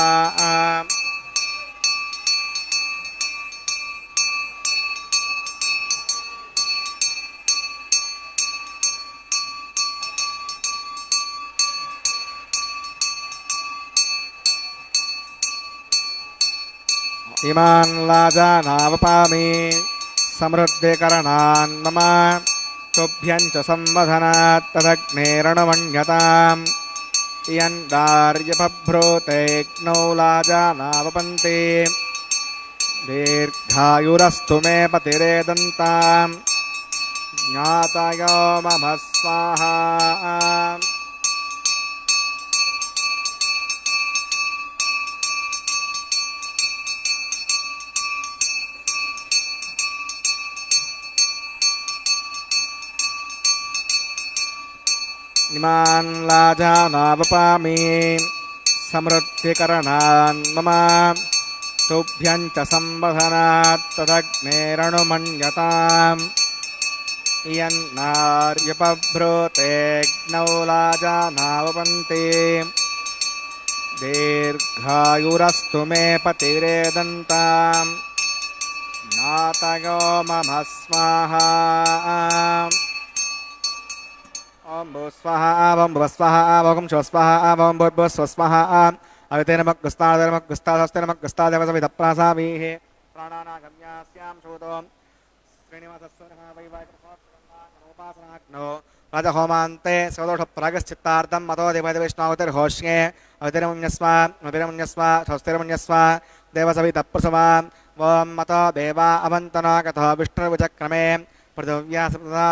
ఇమాన్ లాజానావపామి సమృద్ధికరణాన్ మమ తుభ్యం చ సంవధనాత్ తదగ్నేరణమణ్యతాం ఇయందార్యపభ్రూతేగ్నౌ లాజానావపంతి దీర్ఘాయురస్తు మే పతిరేదంతాం జ్ఞాతయో మమ స్వాహా ఇమాన్ లాజానావపామి సమృద్ధికరణాన్ మమ తుభ్యం చ సంవధనాత్ తదగ్నేరణుమణ్యతాం ఇయన్నార్యపభ్రూతేగ్నౌ లాజానావపంతి దీర్ఘాయురస్తు మే పతిరేదంతాం జ్ఞాతయో మమ స్వాహా ఓం భూ స్వాహా ఓం భువ స్వాహా ఓం శివ స్వాహా ఓం భూర్భువ స్వ స్వాహా అవితేనమగ్గుస్తాదేవసవిధప్రాసావీః ప్రాణానాగమ్యాస్యాం శూతో శ్రీనివాసస్వరహావైవాహికృతోపాసనాగ్నో రాజహోమాంతే శివదోష ప్రాగశ్చిత్తార్థం మతో దేవదేవిష్ణావతిర్హోష్యే అవితేనమున్యస్వ స్వస్తిరమున్యస్వ దేవసవిధప్రసవా ఓం మతో దేవా అవంతనాగతో విష్ణుర్విచక్రమే పృథివ్యా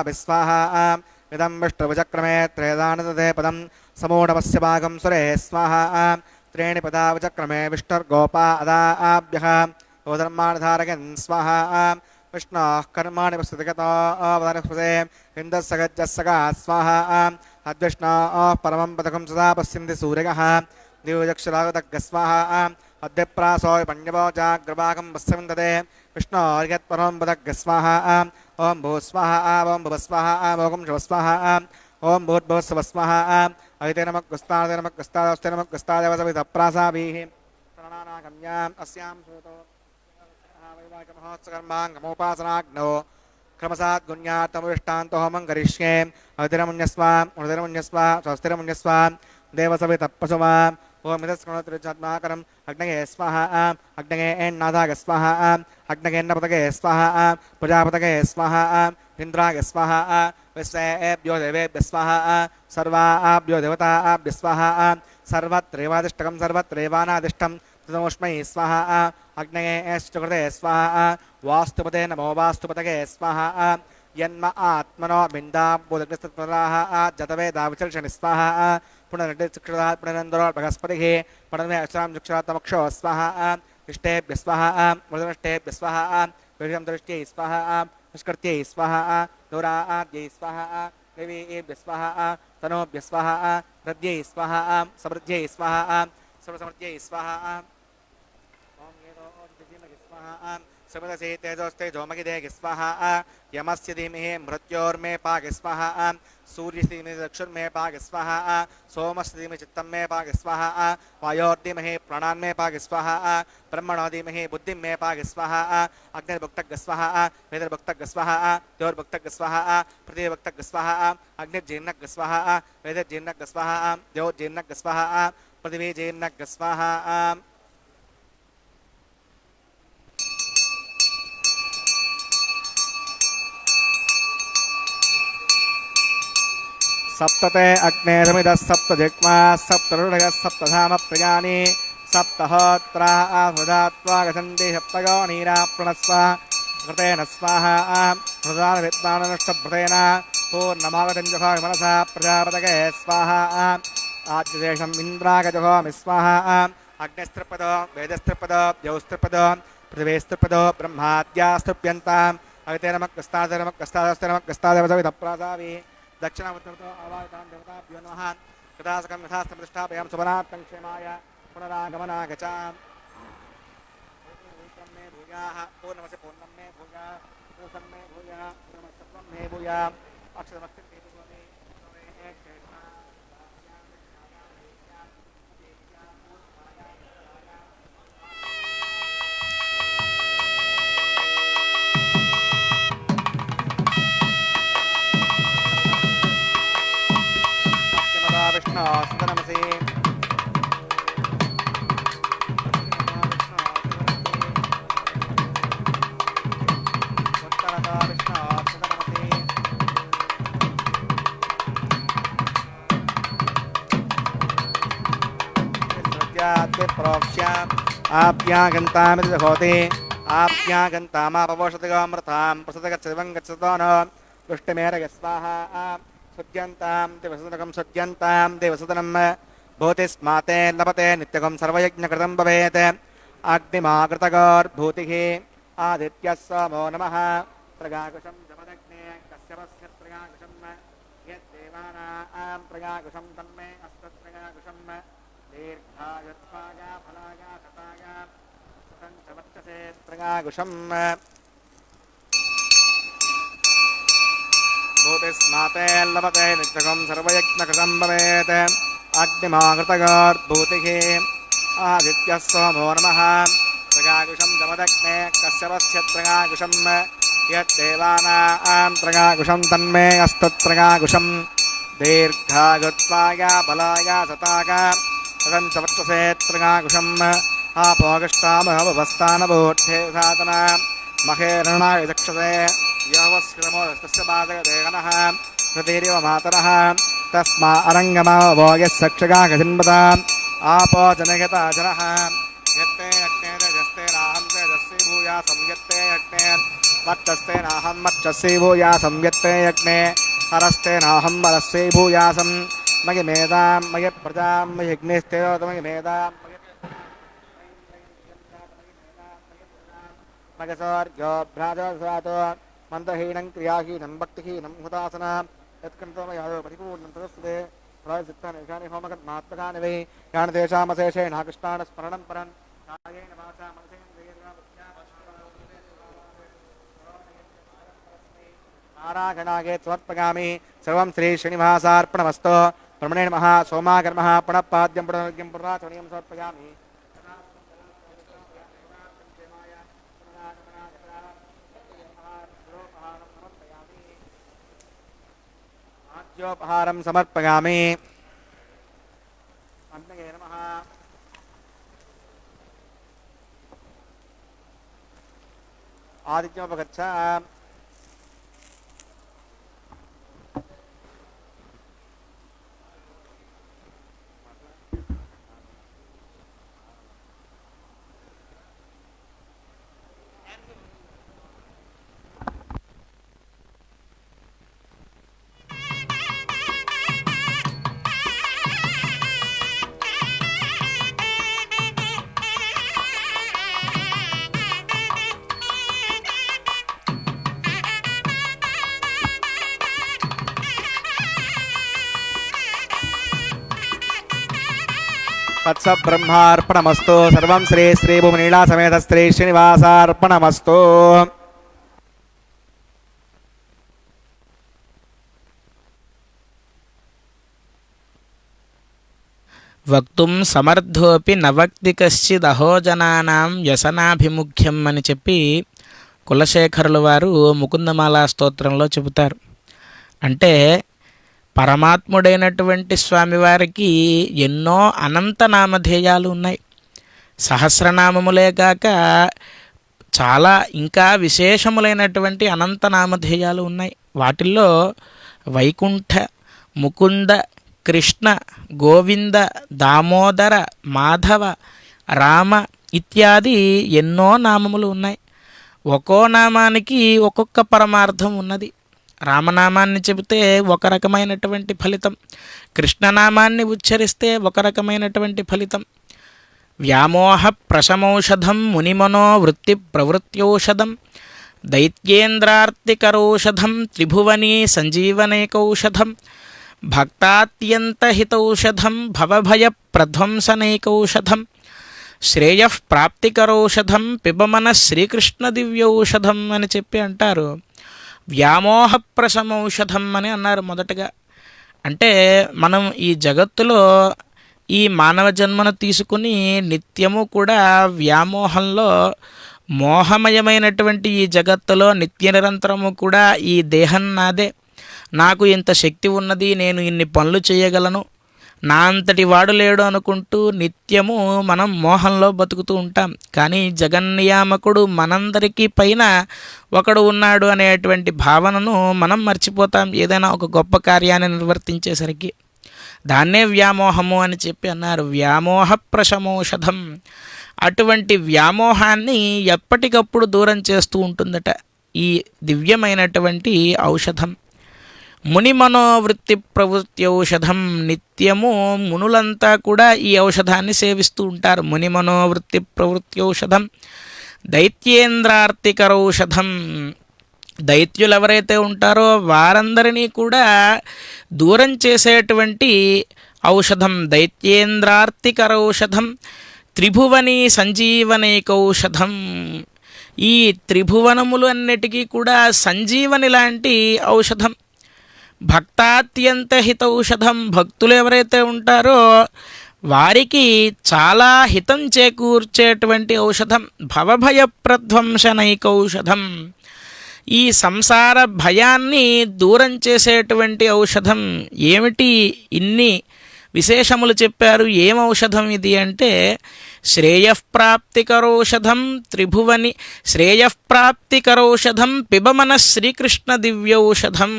విస్వాహా ఇదం విష్ణువిచక్రమే త్రేదానదే పదం సమూఢమస్య భాగం సురే స్వాహా త్రీణి పదా విచక్రమే విష్ణుర్గోపా అదాభ్యః ఓధర్మాణధారయన్ స్వాహా విష్ణోః కర్మాణి ప్రస్తుతిగతో అవతారస్పదే ఇందస్సగజ్జస్సగా స్వాహా అద్విష్ణోః పరమం పదకం సదా పశ్యంతి సూర్యః దివ్యచక్షురాగతగ్గ స్వాహా అద్యప్రాసో పణ్యవోజాగ్రభాగం పశ్యమిందదే విష్ణోర్యత్పరమం పదగ్గ స్వాహా ఓం భూ స్వాహా ఓం భువ స్వాహా ఓం శివ స్వాహా ఓం భూర్భువ స్వ స్వాహా అవితేనమగ్గుస్తాదేవసవిధప్రాసావీః ప్రణానాగమ్యాం అస్యాం శూతో వైవాహికమహోత్సకర్మాంగమోపాసనాగ్నో క్రమసాద్గుణ్యార్థమవిష్టాంతో హోమం కరిష్యే అవితిరమున్యస్వ స్వస్తిరమున్యస్వ దేవసవితప్రసవా ఓం మిదస్కృణోత్రిచాత్మాకరం అగ్నగే స్వాహా అగ్నగే ఏన్నాథాగ స్వాహా అగ్నగేన్నపతగే స్వాహా ప్రజాపతగే స్వాహా ఇంద్రాగ స్వాహా విశ్వేభ్యో దేవేభ్య స్వాహా సర్వాభ్యో దేవతాభ్య స్వాహా సర్వత్రేవాదిష్టకం సర్వత్రేవానాదిష్టం తదోష్మై స్వాహా అగ్నగే కృతే స్వాహా వాస్తుపతే నమో వాస్తుపతగే స్వాహా యన్మ ఆత్మనో బిందాబోధగ్రస్తత్పరాః జతవేదా విచర్షణి స్వాహా పునర్నిక్షితాత్ పునరందరో బృహస్పతిః పునర్మే అక్షరాం చక్షురాత్తమక్షో స్వాహా ఇష్టేభ్య స్వాహా మృదనష్టేభ్య స్వాహా విషయం దృష్ట్యై స్వాహా నిష్కృత్యై స్వాహా దౌరాద్యై స్వాహా దేవీభ్య స్వాహా తనోభ్య స్వాహా హృద్యై స్వాహా సమృద్ధ్యై స్వాహా सर्वसमर्थ्यै स्वाहा ॐ येनो ओदितिमहि स्वाहा समदसे तेजोस्ते जोमगिदे स्वाहा यमस्य धीमहि मृत्योर्मे पाक स्वाहा सूर्यस्य धीमहि दक्षुर्मे पाक स्वाहा सोमस्य धीमहि चित्तं मे पाक स्वाहा वायोर्धीमहि प्राणान्मे पाक स्वाहा ब्रह्मणो धीमहि बुद्धिं मे पाक स्वाहा अग्निर्भुक्तग् स्वाहा वेदर्भुक्तग् स्वाहा द्योर्भुक्तग् स्वाहा पृथिवीभुक्तग् स्वाहा अग्निर्जीर्णग् स्वाहा वेदर्जीर्णग् स्वाहा द्योर्जीर्णग् स्वाहा पृथिवीजीर्णग् स्वाहा सप्तते अग्ने समिदः सप्तजिह्वा सप्तऋषयः सप्तधाम प्रियाणि सप्तहोत्रा आहुदात्वा गच्छन्ति सप्तयोनीरा प्रणस्व घृतेन स्वाहा हृदानविद्वाननुष्टभृतेन पूर्णमागतं जुहोमि मनसा प्रजापतये स्वाहा आद्यशेषम् इन्द्रागजुहोमि स्वाहा अग्निस्त्रिपदो वेदस्त्रिपदो द्यौस्त्रिपदो पृथिवीस्त्रिपदो ब्रह्माद्यास्तृप्यन्ताम् अवितेनमक्कस्तादस्तनमक्कस्तादेवसविधप्रासावि दक्षिणावतरतो आवाहितां देवताभ्यो नमः कदा सकं यथास्तं प्रतिष्ठापयां सुबनात्तं क्षेमाय पुनरागमनागचाम् पूर्णं मे भूयाः पूर्णमसि पूर्णं मे भूयाः पूर्णं मे भूयाः पूर्णमसत्वं मे भूयाः अक्षरमक्षं मे भूयाः विष्णु सदनमसि उत्तरतो विष्णु सदनमसि प्रोक्ष्य आप्यागन्तामिति होति आप्यागन्तामापवोषतिगामृतां प्रसदगच्छदिवं गच्छतो न वृष्टिमेरग स्वाहा सुद्यन्तां देवसदनं सुद्यन्तां देवसदनं भूतिस्माते लभते नित्यकं सर्वयज्ञकृतं भवेत् अग्निमाकृतगोर्भूतिः आदित्यः सोमो नमः प्रगाकुशं जपदग्ने कश्यपस्य प्रगाकुशं यद्देवानां प्रगाकुशं तन्मे अस्तत्प्रगाकुशं दीर्घायुत्वाया फलाया शताया शतं च वर्तसे प्रगाकुशम् भूतिस्माते लभते नित्यकं सर्वयज्ञकृतं भवेत् अग्निमाकृतगोर्भूतिः आदित्यः सोमो नमः प्रगाकुशं जमदग्ने कश्यपस्य प्रगाकुशं यद्देवानां प्रगाकुशं तन्मे अस्तत्प्रगाकुशं दीर्घायुत्वाय बलाय शताय शतं च वर्तसे प्रगाकुशम् आपोगष्टामहवस्तानभूष्ठे सातना महेरणाय चक्षसे यवस्कृतमोदस्तस्य पादगदेगनः कृतिरिव मातरः तस्मा अरङ्गमावभोग्यः सक्षगागजिन्वता आपो जनयता जनः यत्ते यज्ञे तेजस्ते नाहं तेजस्वी भूयासं यत्ते यज्ञे वर्चस्ते नाहं वर्चस्वी भूयासं यत्ते यज्ञे हरस्ते नाहं हरस्वी भूयासं मयि मेधां मयि प्रजां मयि यज्ञेस्ते मयि मेधां मगसौर्यो भ्राजस्वातो मन्दहीनं क्रियाहीनं भक्तिहीनं हुदासना यत्कन्तमयादो परिपूर्णं तदस्ते प्रायसिद्धानि ईशानि होमकर्मात्मकानि वै यानि तेषामशेषेण कृष्णानस्मरणं परं कायेन वाचा मनसेन्द्रियेण नारायणागे समर्पयामि सर्वं श्रीश्रीनिवासार्पणमस्तु ब्रह्मणे नमः सोमाकर्मः पुनः पाद्यं पुनर्घ्यं पुनराचरणीयं समर्पयामि आद्योपहारं समर्पयामि अग्नये नमः आदित्योपगच्छ వత్స బ్రహ్మార్పణమస్తు. సర్వం శ్రీ శ్రీ భూమినీళా సమేత శ్రీ శ్రీనివాసార్పణమస్తు.
వక్తుం సమర్థోపి నవక్తి కశ్చిద్ అహోజనానాం వ్యసనాభిముఖ్యం అని చెప్పి కులశేఖరుల వారు ముకుందమాలా స్తోత్రంలో చెబుతారు. అంటే పరమాత్ముడైనటువంటి స్వామివారికి ఎన్నో అనంత నామధేయాలు ఉన్నాయి. సహస్రనామములే కాక చాలా ఇంకా విశేషములైనటువంటి అనంత నామధేయాలు ఉన్నాయి. వాటిల్లో వైకుంఠ, ముకుంద, కృష్ణ, గోవింద, దామోదర, మాధవ, రామ ఇత్యాది ఎన్నో నామములు ఉన్నాయి. ఒక్కో నామానికి ఒక్కొక్క పరమార్థం ఉన్నది. రామనామాన్ని చెబితే ఒక రకమైనటువంటి ఫలితం, కృష్ణనామాన్ని ఉచ్చరిస్తే ఒక రకమైనటువంటి ఫలితం. వ్యామోహ ప్రశమౌషధం మునిమనో వృత్తి ప్రవృత్యౌషధం దైత్యేంద్రార్తికరౌషధం త్రిభువనీ సంజీవనేకౌషధం భక్తాత్యంతహితౌషధం భవభయ ప్రధ్వంసనైకౌషధం శ్రేయః ప్రాప్తికరౌషధం పిబమన శ్రీకృష్ణ దివ్యౌషధం అని చెప్పి అంటారు. వ్యామోహ ప్రశమౌషధం అని అన్నారు మొదటగా. అంటే మనం ఈ జగత్తులో ఈ మానవ జన్మను తీసుకుని నిత్యము కూడా వ్యామోహంలో మోహమయమైనటువంటి ఈ జగత్తులో నిత్య నిరంతరము కూడా ఈ దేహం నాదే, నాకు ఇంత శక్తి ఉన్నది, నేను ఇన్ని పనులు చేయగలను, నా అంతటి వాడు లేడు అనుకుంటూ నిత్యము మనం మోహంలో బతుకుతూ ఉంటాం. కానీ జగన్నియామకుడు మనందరికీ పైన ఒకడు ఉన్నాడు అనేటువంటి భావనను మనం మర్చిపోతాం ఏదైనా ఒక గొప్ప కార్యాన్ని నిర్వర్తించేసరికి. దాన్నే వ్యామోహము అని చెప్పి అన్నారు. వ్యామోహ ప్రశమౌషధం. అటువంటి వ్యామోహాన్ని ఎప్పటికప్పుడు దూరం చేస్తూ ఉంటుందట ఈ దివ్యమైనటువంటి ఔషధం. ముని మనోవృత్తి ప్రవృత్తి ఔషధం. నిత్యము మునులంతా కూడా ఈ ఔషధాన్ని సేవిస్తూ ఉంటారు. ముని మనోవృత్తి ప్రవృత్తి ఔషధం దైత్యేంద్రార్తికరౌషధం. దైత్యులు ఎవరైతే ఉంటారో వారందరినీ కూడా దూరం చేసేటువంటి ఔషధం దైత్యేంద్రార్తికరౌషధం త్రిభువనీ సంజీవనైకౌషధం. ఈ త్రిభువనములు అన్నిటికీ కూడా సంజీవని లాంటి ఔషధం. భక్తాత్యంత హితౌషధం. భక్తులు ఎవరైతే ఉంటారో వారికి చాలా హితం చేకూర్చేటువంటి ఔషధం. భవభయ ప్రధ్వంసనైకౌషధం. ఈ సంసార భయాన్ని దూరం చేసేటువంటి ఔషధం. ఏమిటి ఇన్ని విశేషములు చెప్పారు? ఏం ఔషధం ఇది అంటే శ్రేయఃప్రాప్తికరౌషధం త్రిభువని శ్రేయఃప్రాప్తికరౌషధం పిబమన శ్రీకృష్ణ దివ్యౌషధం.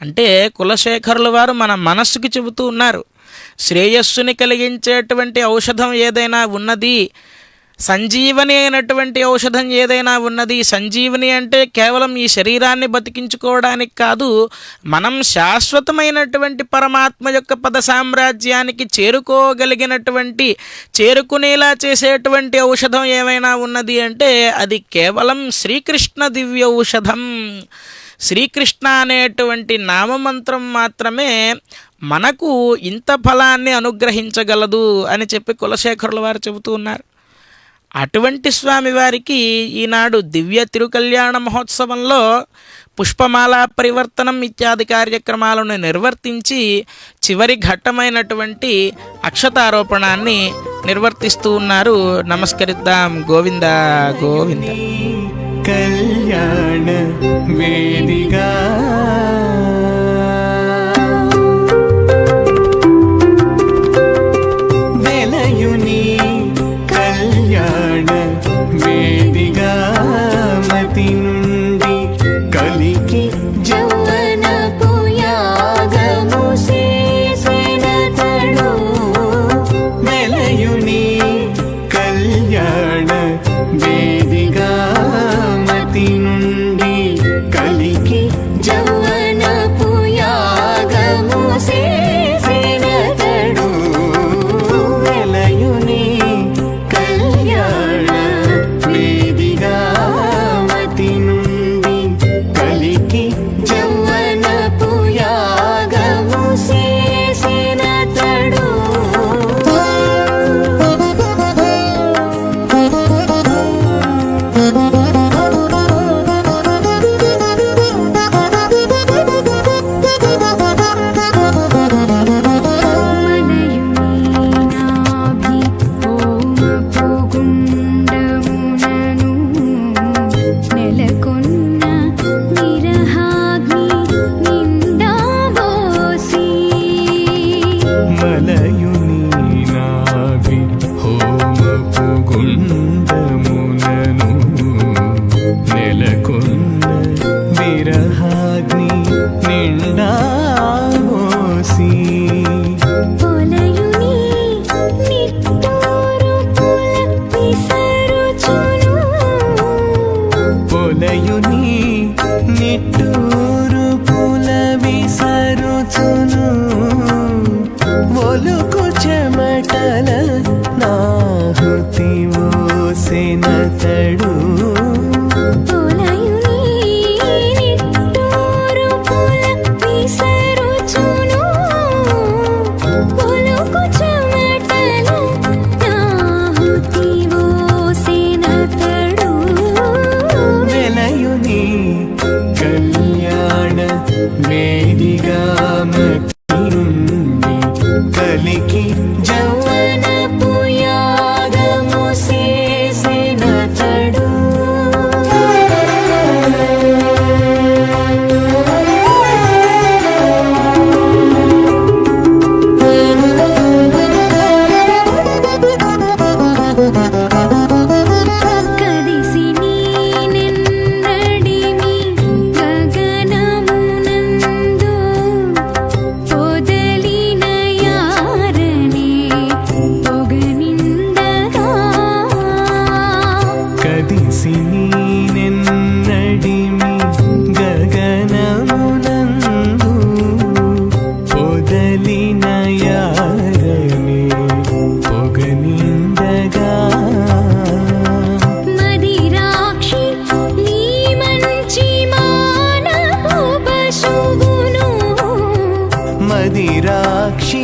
అంటే కులశేఖరుల వారు మన మనస్సుకి చెబుతూ ఉన్నారు, శ్రేయస్సుని కలిగించేటువంటి ఔషధం ఏదైనా ఉన్నది, సంజీవని అయినటువంటి ఔషధం ఏదైనా ఉన్నది. సంజీవని అంటే కేవలం ఈ శరీరాన్ని బతికించుకోవడానికి కాదు, మనం శాశ్వతమైనటువంటి పరమాత్మ యొక్క పద సామ్రాజ్యానికి చేరుకోగలిగినటువంటి చేరుకునేలా చేసేటువంటి ఔషధం ఏమైనా ఉన్నది అంటే అది కేవలం శ్రీకృష్ణ దివ్య ఔషధం. శ్రీకృష్ణ అనేటువంటి నామమంత్రం మాత్రమే మనకు ఇంత ఫలాన్ని అనుగ్రహించగలదు అని చెప్పి కులశేఖరుల వారు చెబుతూ ఉన్నారు. అటువంటి స్వామివారికి ఈనాడు దివ్య తిరుకల్యాణ మహోత్సవంలో పుష్పమాల పరివర్తనం ఇత్యాది కార్యక్రమాలను నిర్వర్తించి చివరి ఘట్టమైనటువంటి అక్షతారోపణాన్ని నిర్వర్తిస్తూ ఉన్నారు. నమస్కరిద్దాం. గోవింద గోవింద.
కళ్యాణ వేదిగా వెలయుని కళ్యాణ వేదిగా మతి నుండి కలికి
జౌవనపు యాగము చేసినతడు
వెలయుని కళ్యాణ వేదిగా మతి నుండి కలికి
జౌవనపు
ఓసెనతడు
పొలయుని నిట్టూరు పొల విసరుచును పొలుకు చెమటల నాహుతి ఓసెనతడు
వెలయుని కళ్యాణ వేదిగా మతి నుండి కలికి
యౌవనపు యాగము చేసెనతడు కదిసి నీనెన్నడిమి గగనమునందు పొదలిన యారనే పొగనిందగా
కదిసి నీనెన్నడిమి గగనమునందు పొదలిన యారమే పొగనిందగా
మదిరాక్షి నీ మంచి మానపు పశువును
మదిరాక్షి